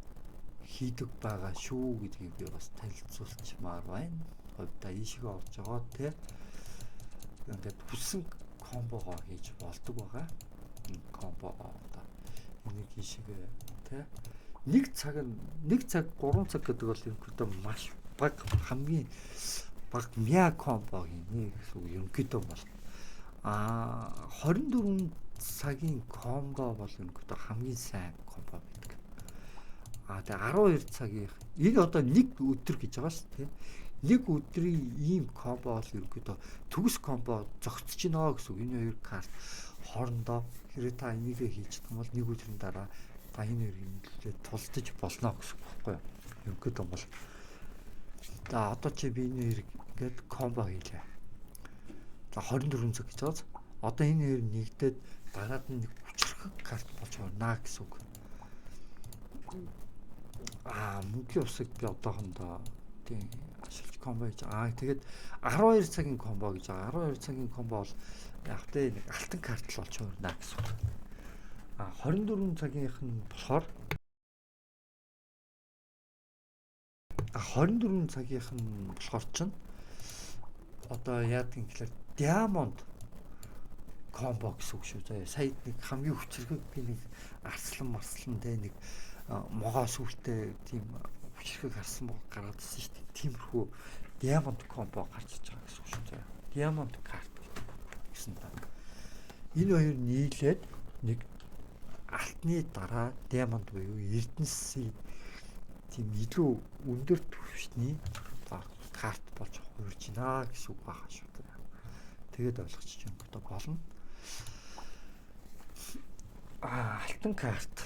хийдэг байгаа шүү гэдгийг би бас танилцуулчмаар байна. Хойдоо ийшээ орж байгаа тий. Ингээд хүссэн комбогоо хийж болдог байгаа. Энэ комбогоо одоо энийг ийшээ тий. Нэг цаг 3 цаг гэдэг бол ерөнхийдөө маш баг хамгийн баг мяа комбо хийнэ гэсэн үг ерөнхийдөө бол 24 цагийн комбо бол ерөнхийдөө хамгийн сайн комбо байдаг. Тэгээ 12 цагийн энэ одоо нэг өдөр гэж байгаа шүү дээ. Нэг өдрийн ийм комбо бол ерөнхийдөө төгс комбо зогсож гинэ гэсэн үг. Энэ хоёр карт хоорондоо хэрэг та энийгээ хийж чадсан бол нэг өдрийн дараа та энэ хоёрыг тулдаж болно гэсэн үг байхгүй юу? Ерөнхийдөө бол за одоо чи би энэ хоёрыг ингээд комбо хийлээ. За 24 цаг гэж байгаа. Одоо энэ хоёр нэгдээд дараад нь нэг хүчрхэг карт болж байна гэсэн үг. Мөнхийн усыг би одоохондоо тийм ашиглаж комбо хийж тэгээд 12 цагийн комбо гэж байгаа. 12 цагийн комбо бол яг тэ нэг алтан карт л болж байна гэсэн үг. 24 цагийнх нь болохоор 24 цагийнх нь болохоор чинь одоо яадаг юм гэхээр Diamond комбо гэсэн үг шүү. Сая нэг хамгийн хүчрхэг би нэг арслан тэ нэг могоо сүлтэй тийм хүчрхэг харсан гаргаадсэн шүү дээ. Тиймэрхүү Diamond комбо гарч иж байгаа гэсэн үг шүү. Diamond карт гэсэн байна. Энэ хоёр нийлээд нэг алтны дараа диаманд буюу эрдэнэсийн тийм илүү өндөр түвшний карт болж хуурж байна гэсэн үг байгаа шүү дээ. Тэгээд ойлгочих юм одоо болно. Алтан карт.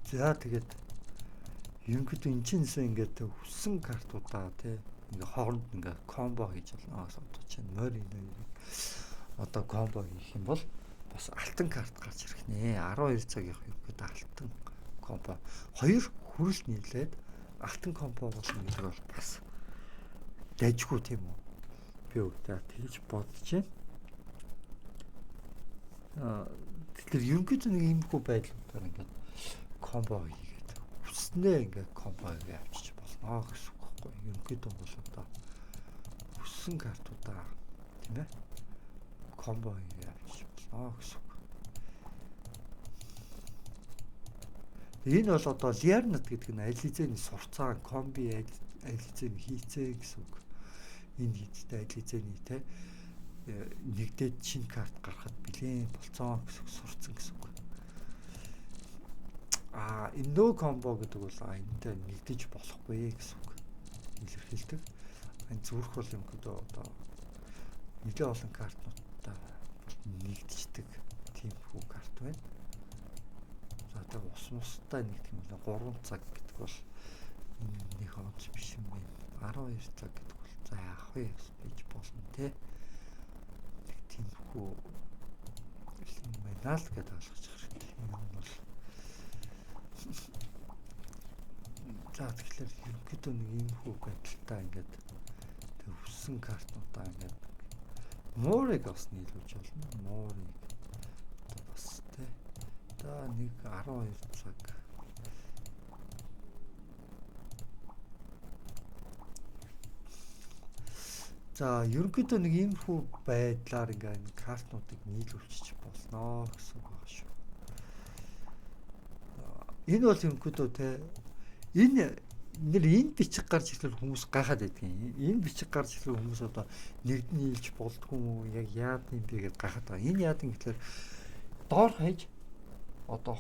За тэгээд ерөнхийдөө энэ чинь ингээд хүссэн картуудаа тий ингээ хооронд ингээ комбо хийж болно. Одоо чинь морин хоёрыг одоо комбо хийх юм бол бас алтан карт гарч ирэх нэ. 12 цагийн ерөнхийдөө алтан комбо. Хоёр хүрэл нийлээд алтан комбо болно гэдэг бол бас дайжгүй тийм үү? Би одоо тэгж бодож байна. Тэгэхээр ерөнхийдөө нэг юм хөө байдлаар ингээд комбо хийгээд хүснээ ингээд комбо хийгээ авчиж болно гэсэн үг байхгүй. Ерөнхийдөө бол одоо хүссэн картуудаа тийм ээ комбо хийгээ авчиж болно гэсэн үг. Энэ бол одоо Лиарнат гэдэг нь аль хэзээний сурцаа комби аль хэзээний хийцээ гэсэн үг. Энэ хийцтэй аль хэзээний те нэгдээд шинэ карт гаргахад билээ болцоо гэсэн сурцсан гэсэн үг. Энэ нөө комбо гэдэг бол энэтэй нэгдэж болохгүй гэсэн үг. Илэрхийлдэг. Энэ зүрх бол юм гэдэг одоо нэлээд олон картнуудтай нэгдчихдэг тийм хүү карт байна. За тэгээ ус мустай нэгдэх юм бол 3 цаг гэдэг бол энэ нэг онц биш юм байна. 12 цаг гэдэг бол за яах вэ гэж болно те. Нэг тийм хүү юм байна л гэдээ ойлгож хэрэгтэй. Энэ бол за тэгэхээр ерөнхийдөө нэг юм хүү байдалтай ингээд тэг өссөн картнуудаа ингээд муурыг бас нийлүүлж болно. Муурыг одоо бас те. За нэг 12 цаг. За ерөнхийдөө нэг юм хүү байдлаар ингээд картнуудыг нийлүүлчих болно гэсэн үг байна шүү. Энэ бол ерөнхийдөө те энэ бичиг гарч ирэхэл хүмүүс гайхаад байдгийн. Энэ бичиг гарч ирэхэл хүмүүс одоо нэгд нь нийлж болдгүй юм яг яад юм бэ гэдээ гайхаад байгаа. Энэ яад юм гэхээр доор хаяж одоо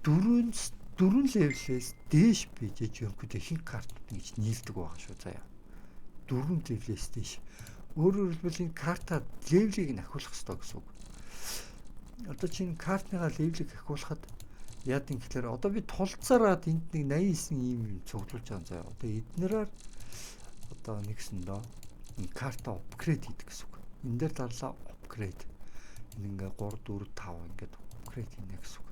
4 левелээс дээш бийж ерөнхийдөө ихэнх картууд гэж нийлдэг байгаа шүү заяа. 4 левелээс дээш. Өөрөөр хэлбэл энэ картаа левелийг нь ахиулах хэрэгтэй гэсэн үг. Одоо чинь картныхаа левелийг ахиулахад яад юм гэхээр одоо би тулцаараад энд нэг 89 юм цуглуулж байгаа заяа. Одоо эднэрээр одоо нэгсэн доо карта апгрейд хийдэг гэсэн үг. Энэ дээр дарлаа апгрейд. Энэ ингээ 3 4 5 ингээд апгрейд хийнэ гэсэн үг.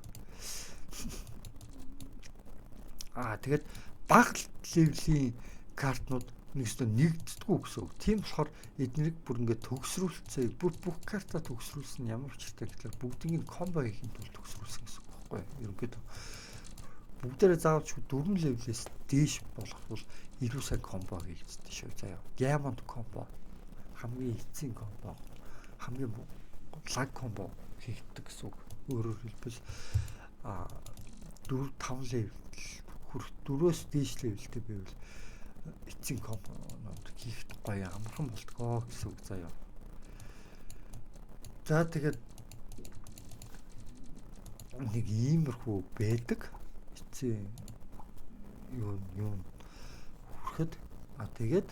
Тэгээд бага левелийн картнууд нэгсдөө нэгддэггүй гэсэн үг. Тийм болохоор эднийг бүр ингээд төгсрүүлцээ. Бүх карта төгсрүүлсэн ямар учиртай гэхээр бүгдийг нь комбо хийхин тулд төгсрүүлсэн гэсэн үг байхгүй юу? Ерөнхийдөө бүгдээрээ заавал 4 левелээс дээш болох бол илүү сайн комбо хийгддэг шүү заяа. Diamond комбо хамгийн эцсийн комбо хамгийн лаг комбо хийгддэг гэсэн үг. Өөрөөр хэлбэл 4-5 левел хүрэх 4-өөс дээш левелтэй байвал эцсийн компонент хийхэд гоё амархан болтгоо гэсэн үг заяа. За тэгээд нэг иймэрхүү байдаг эцсийн юм хүрэхэд тэгээд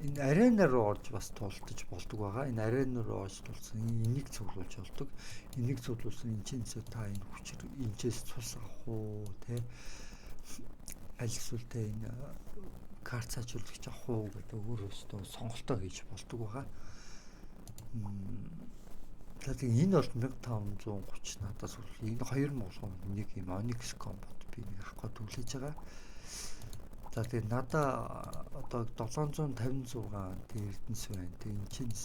энэ арена руу орж бас тулдаж болдог байгаа. Энэ арена руу орж тулсан энийг цуглуулж болдог. Энийг цуглуулсан энэчнээс та энэ хүчээр энэчээс цус авах уу те аль эсвэл те энэ карт цаажуулагч авах уу гэдэг өөрөөсөө сонголтоо хийж болдог байгаа. Тэгэхээр энэ бол 1530 надаас үл энэ 2 болгон нэг юм Onyx комбот би нэг авах гээд түлээж байгаа. За тэгээд надаа одоо 756 эрдэнэс байна. Тэгээд энэ чинээс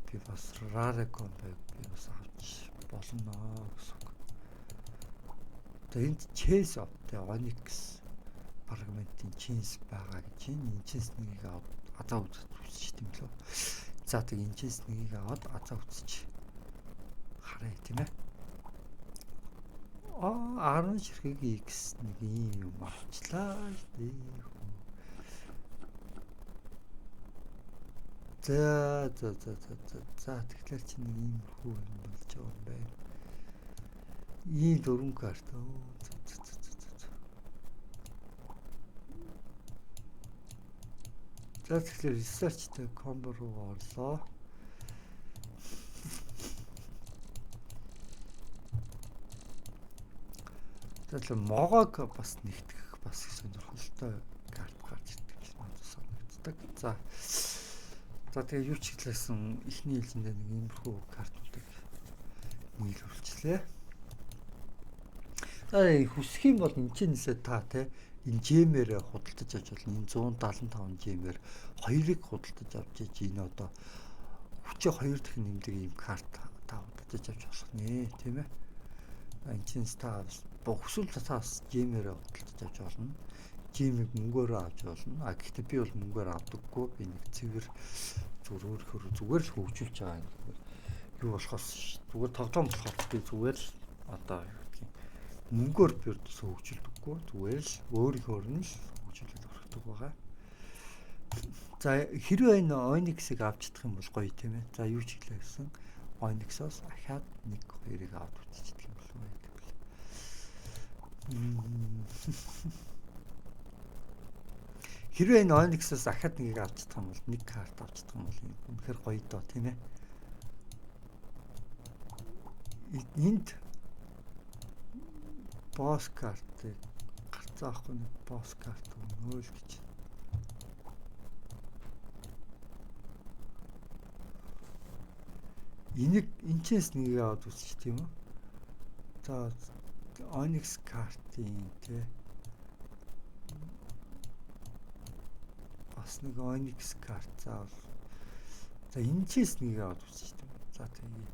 би бас Rare комбо би бас авч болно гэсэн үг. Тэгээд энд Chase of the Onyx фрагментын чинс байгаа гэж энэ чинс нэгийг азаа үзчих юм лөө. За тэгээд энэ чинс нэгийг аваад азаа үзчих. Харъя тийм ээ. 10 ширхэг X нэг юм авчлаа дээ. За тэгэхээр чи нэг ийм хүү юм болж байгаа юм байна. Ийм 4 карт. За тэгэхээр researchтэй combo руу орлоо. Тэгэхээр могоог бас нэгтгэх бас сонирхолтой карт гарч ирдэг гэж надад санагддаг. За тэгээ юу ч хэлсэн эхний хэлэндээ нэг иймэрхүү картуудыг нийлүүлчихлээ. Хүсэх юм бол энэ ч нэсээ та те энэ жемээр худалдаж авч болно. Энэ 175 жемээр хоёрыг худалдаж авч иж энэ одоо хүчээ 2 дахин нэмдэг ийм карт та худалдаж авч болох нэ, тийм ээ. Энэ чинь та бохсул татаас жемээр худалдаж авч болно. Жемийг мөнгөөр авч болно. Гэхдээ би бол мөнгөөр авдаггүй. Би нэг цэвэр зүгээр л хөгжүүлж байгаа юм. Юу болохоос зүгээр тоглоом болохоос би зүгээр л одоо мөнгөөр би хөгжүүлдэггүй. Зүгээр л өөрийнхөө нь л хөгжүүлээд өргөдөг байгаа. За хэрвээ энэ Onyx-ыг авч чадах юм бол гоё тийм ээ. За юу ч хэлээ гэсэн Onyx-оос ахаад 1-2-ыг авч үзчихдэг юм болов уу гэдэг л. Хэрвээ энэ Onyx-оос ахаад 1-ийг авч чадах юм бол 1 карт авч чадах юм бол үнэхээр гоё доо тийм ээ. Энд босс картыг гарцаахгүй нэг босс карт өгнө л гэж. Энэчээс нэг аваад үзчих тийм үү? За Onyx картын тий. Бас нэг Onyx карт заавал. За энэчээс нэг аваад үзчих тийм. За тэгээ.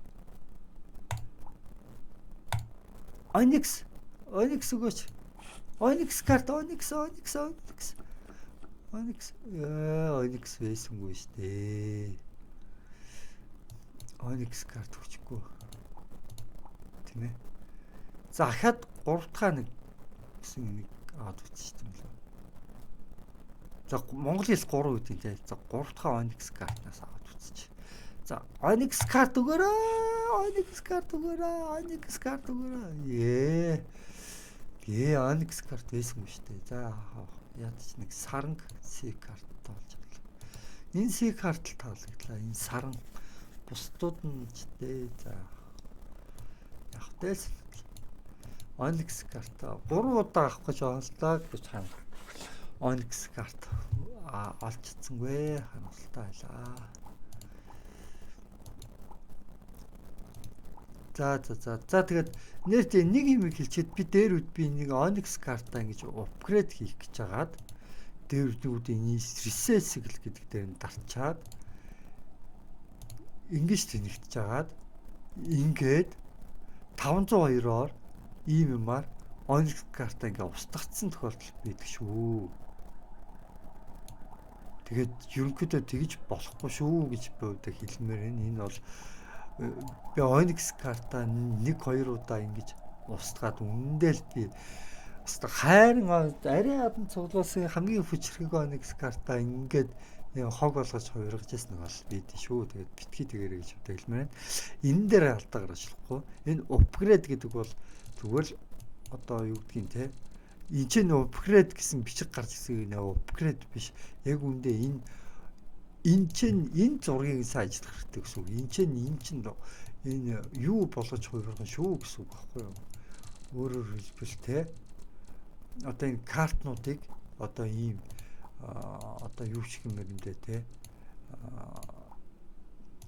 Onyx өгөөч. Onyx карт Onyx байсангүй шүү дээ. Onyx карт өгчихгүй. Тийм ээ. За ахаад 3 дахь нэг гэсэн нэг аваад үзчих юм лээ. За Монгол хэл 3 үдийн тий. За 3 дахь Onyx картнаас аваад үзчих. За Onyx карт өгөөрэй. Onyx карт өгөөрэй. Onyx карт байсангүй шүү дээ. За ядч нэг саранг C карт тоолж авлаа. Энэ C карт л таалагдлаа. Энэ саран бусдууд нь ч дээ. За яг дэс Onyx карт 3 удаа авах гэж онцлоо гэж хань. Onyx карт олж чадсангүй хангалттай байлаа. За тэгээд нэрт нэг юм хэлчихэд би дээр үд би нэг Onyx картаа ингэж апгрейд хийх гэж хагаад дээр үдийн reset-сэгл гэдэг дээр нь дарчаад ингэж тэнэгдэж хагаад ингээд 502-оор ийм юмар Onyx картаа ингээ устгацсан тохиолдол байдаг шүү. Тэгээд ерөнхийдөө тэгж болохгүй шүү гэж би өөртөө хэлмээр байна. Энэ бол би Onyx картаа 1-2 удаа ингэж устгаад үнэндээ л би хайрын арай адан цуглуулсан хамгийн хүчрхэг Onyx картаа ингээд хог болгож хувиргаж ясна бол бид шүү. Тэгээд битгий тэгэрэй гэж бодож хэлмээр. Энэ дээр алдаа гаргачлахгүй. Энэ upgrade гэдэг бол зүгээр л одоо юу гэдгийг те энэ чинь upgrade гэсэн бичиг гарч ирсэн нэ upgrade биш. Яг үндэ энэ чинь энэ зургийг сайн ажиллах хэрэгтэй гэсэн үг. Энэ чинь энэ юу болгож хувирган шүү гэсэн үг байхгүй юу? Өөрөөр хэлбэл те одоо энэ картнуудыг одоо ийм одоо юу ч гэмээр юм дээ те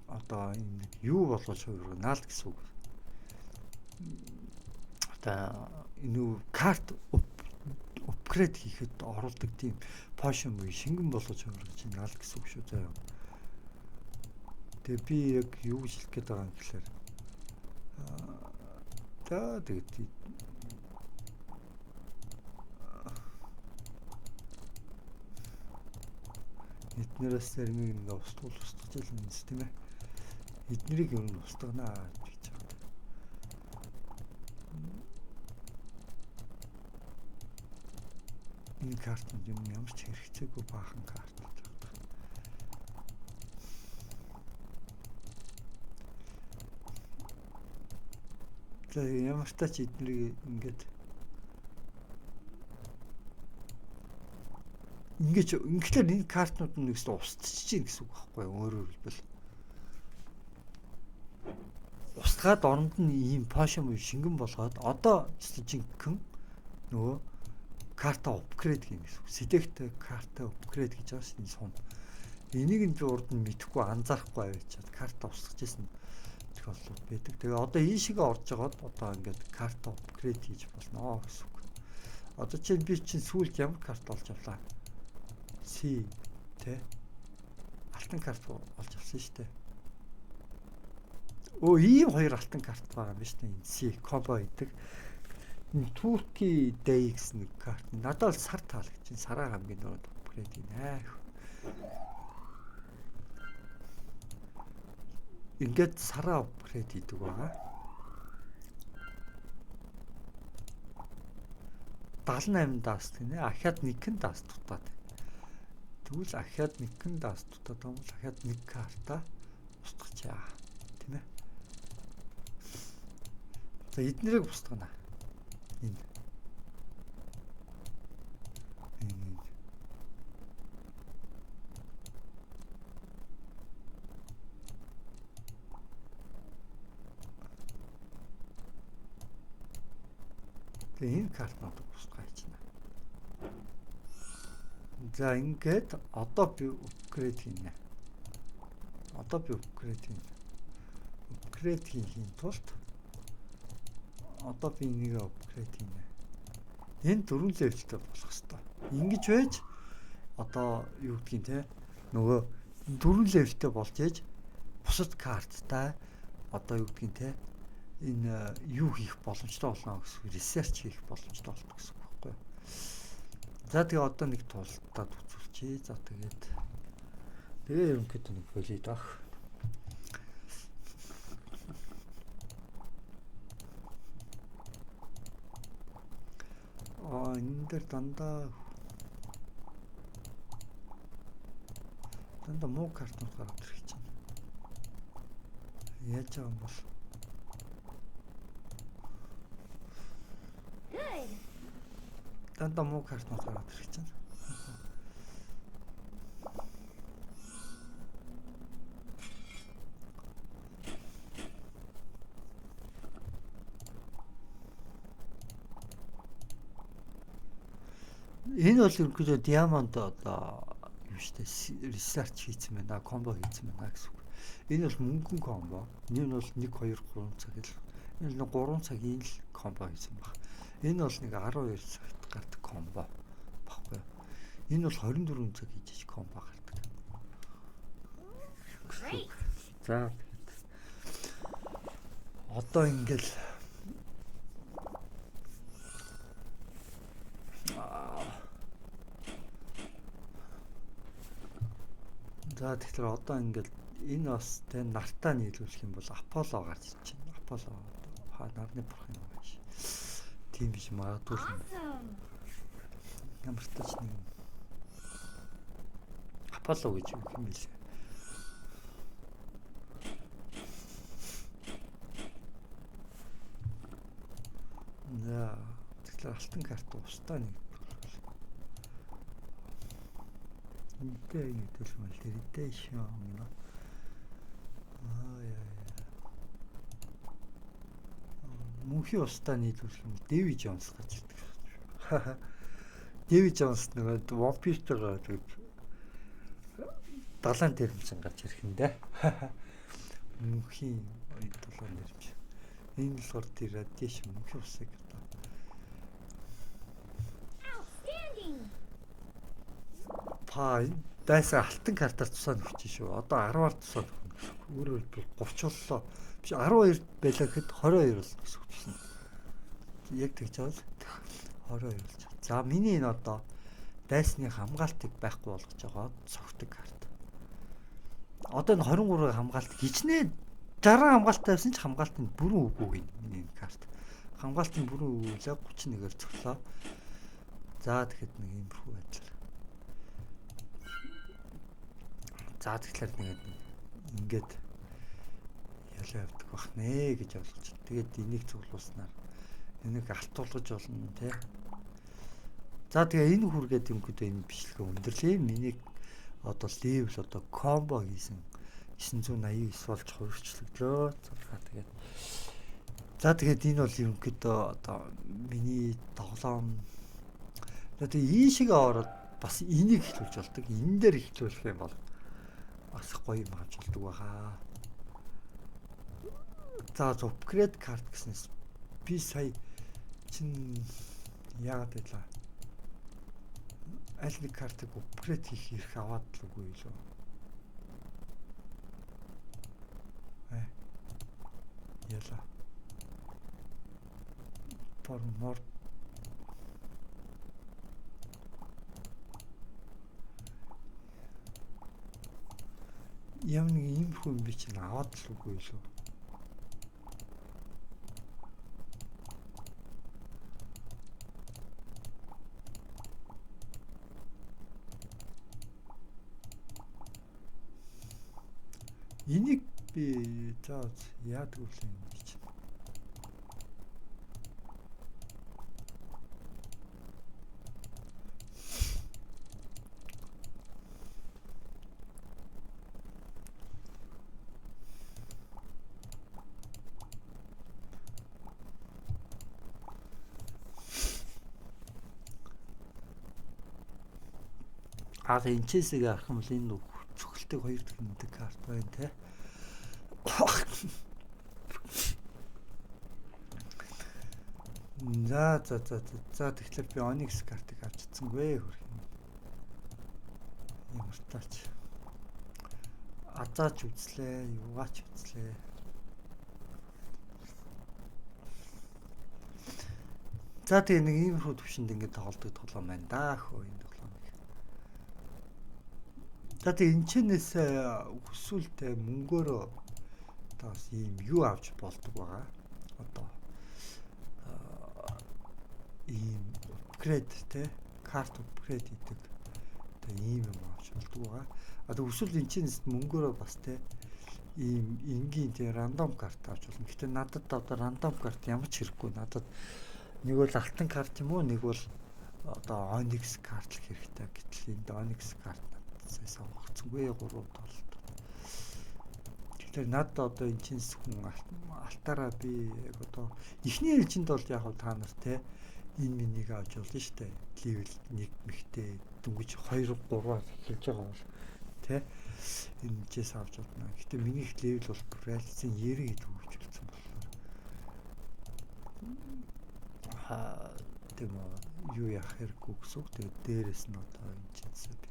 одоо энэ юу болгож хувиргана л гэсэн үг. Одоо энэ карт апгрейд хийхэд оруулдаг тийм potion буюу шингэн болгож хувиргаж байна л гэсэн үг шүү заа. Тэгээ би яг юу гэж хэлэх гээд байгаа юм гэхээр тэгээд эднээс зэрмийг ингээ устгаж ялна юм тийм ээ. Эднэрийг юу нь устгана гэж байна. Энэ карт юм ямар ч хэрэгцээгүй баахан карт. За ямар ч тач эднийг ингээд энэ картнууд нь нэгс устчих чинь гэсэн үг байхгүй юу? Өөрөөр хэлбэл устгаад оронд нь ийм пошим шингэн болгоод одоо жинхэнэ нөгөө карта апгрейд гэх юм гэсэн. Сэдэгтэй карта апгрейд гэж байгаа шин сум. Энийг нь би урд нь мэдэхгүй анзаарахгүй авчиад карта устгаж исэн тохиолдлууд байдаг. Тэгээ одоо энэ шиг орж байгаад одоо ингээд карта апгрейд хийж болно гэсэн үг. Одоо чинь би чинь сүүлд ямар карта олж авлаа? Си тэ алтан карта олж авсан шүү дээ. Ийм хоёр алтан карт байгаа юм биш үү? Энэ Си комбо гэдэг. Турки DX нэг карт. Надад л сар таалагдчих. Сараа хамгийн дөрөв апгрейд гинэ. Ингээд сараа апгрейд хийдэг байгаа. 78 даас гинэ. Ахаад нэгэн даас дутаад. Тэгвэл ахаад нэгэн даас дутаад юм бол ахаад нэг карта устгачаа. Тийм ээ. За эднэрийг устгана. Энэ. Тэгээ энэ картнууд устгаж байна. За ингээд одоо би апгрейд хийнэ. Апгрейд хийхин тулд одоо би энийг апгрейд хийнэ. Энэ 4 левелтэй болох хэвээр. Ингэж байж одоо юу гэдгийг те нөгөө 4 левелтэй болж ээж бусад карттай одоо юу гэдгийг те энэ юу хийх боломжтой болно гэсэн ресерч хийх боломжтой болдог гэсэн үг байхгүй юу. За тэгээ одоо нэг тултаад үзүүлчихье. За тэгээ ерөнхийдөө нэг болид ах. Энэ дээр дандаа муу картнууд гараад ирэх чинь. Яаж байгаа юм бол дандаа муу картнууд гараад ирэх чинь. Энэ бол ерөнхийдөө диамонд одоо юу штэ ресерч хийсэн байна, комбо хийсэн байна гэсэн үг. Энэ бол мөнгөн комбо. Энэ бол 1 2 3 цаг л. Энэ нь 3 цагийн л комбо хийсэн баг. Энэ бол нэг 12 цагт гардаг комбо баггүй юу. Энэ бол 24 цаг хийж комбо гардаг. За одоо ингээл за тэгэхээр одоо ингээл энэ бас тэ нартаа нийлүүлэх юм бол Аполло гарч ирж байна. Аполло нарны бурхан юм байна. Тийм биш магадгүй ямар ч тач нэг Аполло гэж юу юм бэ? За тэгэхээр алтан карт устаа нэг Интэй гэдэг юм л irritation юм. Мөнхийн устаа нийлүүлэх юм Дэви Джонс гарч ирдэг. Дэви Джонс нэг вампиртайгаа далайн дэрэмсэн гарч ирэх юм да. Мөнхийн далайн дэрэмж. Энэ болохоор тэр радиашн мөнхийн усыг дайсаа алтан картаар тусаад өгч шүү. Одоо 10-аар тусаад өгнө. Өөрөөр хэлбэл 30 боллоо. Биш 12 байлаа гэхэд 22 болсон гэсэн үг чинь. Яг тэгж авал 22 болж байна. За миний энэ одоо дайсны хамгаалтыг байхгүй болгож байгаа цогтөг карт. Одоо энэ 23-ыг хамгаалт хичнээн 60 хамгаалттай байсан ч хамгаалтын бүрэн үгүй миний карт. Хамгаалтын бүрэн үгүүлээ 31-ээр цоглоо. За тэгэхэд нэг юм хүү байдлаа. За тэгэхээр ингээд цуглаа явдаг бах нэ гэж ойлгож. Тэгээд энийг цуглуулснаар энийг алтуулгаж болно тий. За тэгээ энэ хүргээд юмгүүд энэ бичлэгээ өндөрлөө. Миний одоо левел одоо комбо хийсэн 989 болж хувирчлагдлоо. За тэгээд энэ бол ерөнхийдөө одоо миний тоглоом. Тэгээд энэ шиг ороод бас энийг эхлүүлж болдог. Энэ дээр эхлүүлэх юм бол бас гоё юм авч болдог байхаа. За upgrade card гэснээс би сая чин яагаад байлаа. Аль нэг картыг upgrade хийх эрх аваад л үгүй юу? Яла. Мор юм нэг юм хүн би чинь аваад л үгүй юу? Энийг би за яадаг вэ юм чи. Энэчээсээ харах юм бол энэ цогцолтыг хоёр дахин мэддэг карт байна те. За тэгэхээр би Onyx картыг авчихсангүй хөрх юм. Ямар таач. Азаач үзлээ, юугаач үзлээ. За тэгээ нэг иймэрхүү төвшөнд ингэж тоглодог тоглоом байна да хөө энэ тоглоомыг. За тэгээ энэчнээс хүсвэл мөнгөөрөө бас ийм юу авч болдог байгаа. Одоо ийм upgrade те карт upgrade хийдэг. Тэгээ ийм юм авч болдог байгаа. Одоо хүсвэл энэчнээс мөнгөөрөө бас те ийм энгийн те рандом карт авч болно. Гэтэ надад одоо рандом карт ямар ч хэрэггүй. Надад нэг бол алтан карт юм уу, нэг бол одоо Onyx карт л хэрэгтэй. Гэтэл энэ Onyx карт надад сонгогдсонгүй 3 доллар. Тэгэхээр надад одоо энэ чинь хүн алтаараа би яг одоо эхний ээлжинд бол яг та нар те энэ минийг авч болно шүү дээ. Левел 1 мэгтэй дөнгөж 2 3-аар эхэлж байгаа бол те энэ чээс авч болно. Гэтэ миний левел бол реализын 90 гэж хөгжүүлсэн болохоор тийм юу яах хэрэггүй гэсэн үг. Тэгээд дээрэс нь одоо энэ чээсээ би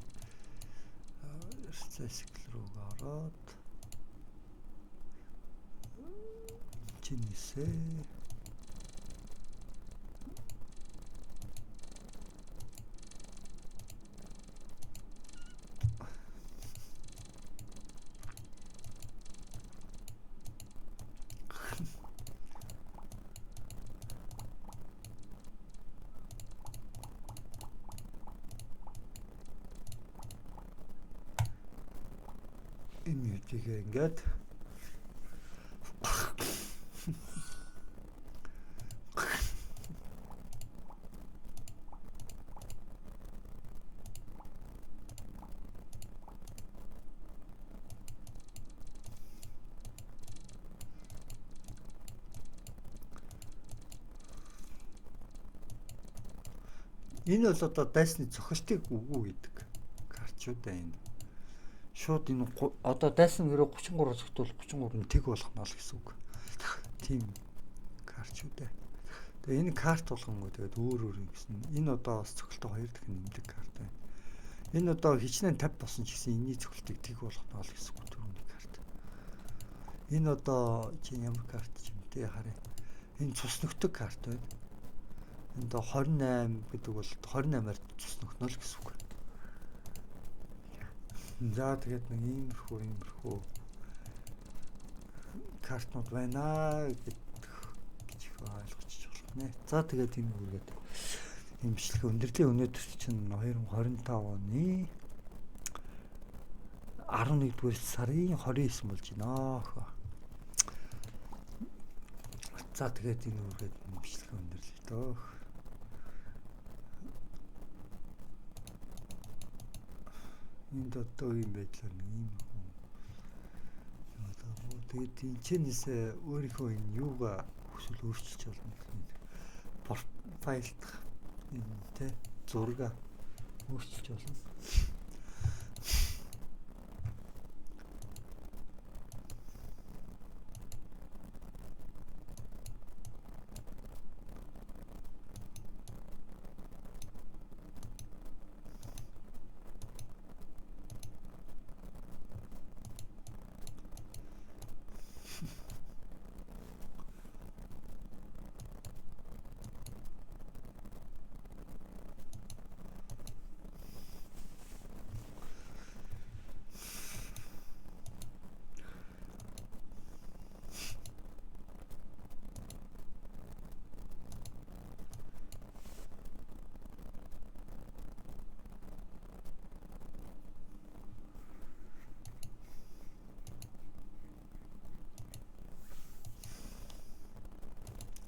cycle руу ороод чинээсээ энэ үеийг ингээд энэ бол одоо дайсны цохилтыг үгүй гэдэг карт шүү дээ энэ. Шууд энэ одоо дайсан хэрэг 33 цогтвол 33 нь тэг болох нь л гэсэн үг. Тийм карт шүү дээ. Тэгээ энэ карт болгонгоо тэгээд өөр юм гэсэн. Энэ одоо бас цогтолтой хоёр дахин нэмдэг карт байна. Энэ одоо хичнээн 50 болсон ч гэсэн энэний цогтолтыг тэг болох нь л гэсэн үг төрөний карт. Энэ одоо чи ямар карт юм те харъя. Энэ цус нөхдөг карт байна. Энд 28 гэдэг бол 28-аар цус нөхнө л гэсэн үг. За тэгээд нэг иймэрхүү картнууд байна гэж ойлгочих болох нэ. За тэгээд энэ үргээд имжлэх өндөрлөлийн өнөөдөр чинь 2025 оны 11-р сарын 29 болж байна. За тэгээд энэ үргээд бичлэг өндөрлөө дөө. Энд одоо юм байдлаар нэг юм. Тэгээд энэчнээс өөрийнхөө энэ юугаа хүсвэл өөрчилж болно. Файлт энэ тэ зураг өөрчилж болно.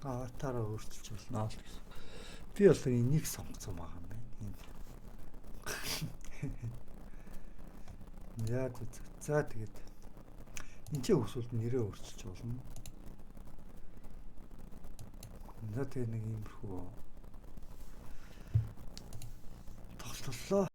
Аватараа өөрчилж болно л гэсэн. Би бол энийг сонгоцсон байгаа юм байна. Яа зү. За тэгээд энэ ч өсвөлд нэрээ өөрчилж болно. За тэгээд нэг иймэрхүү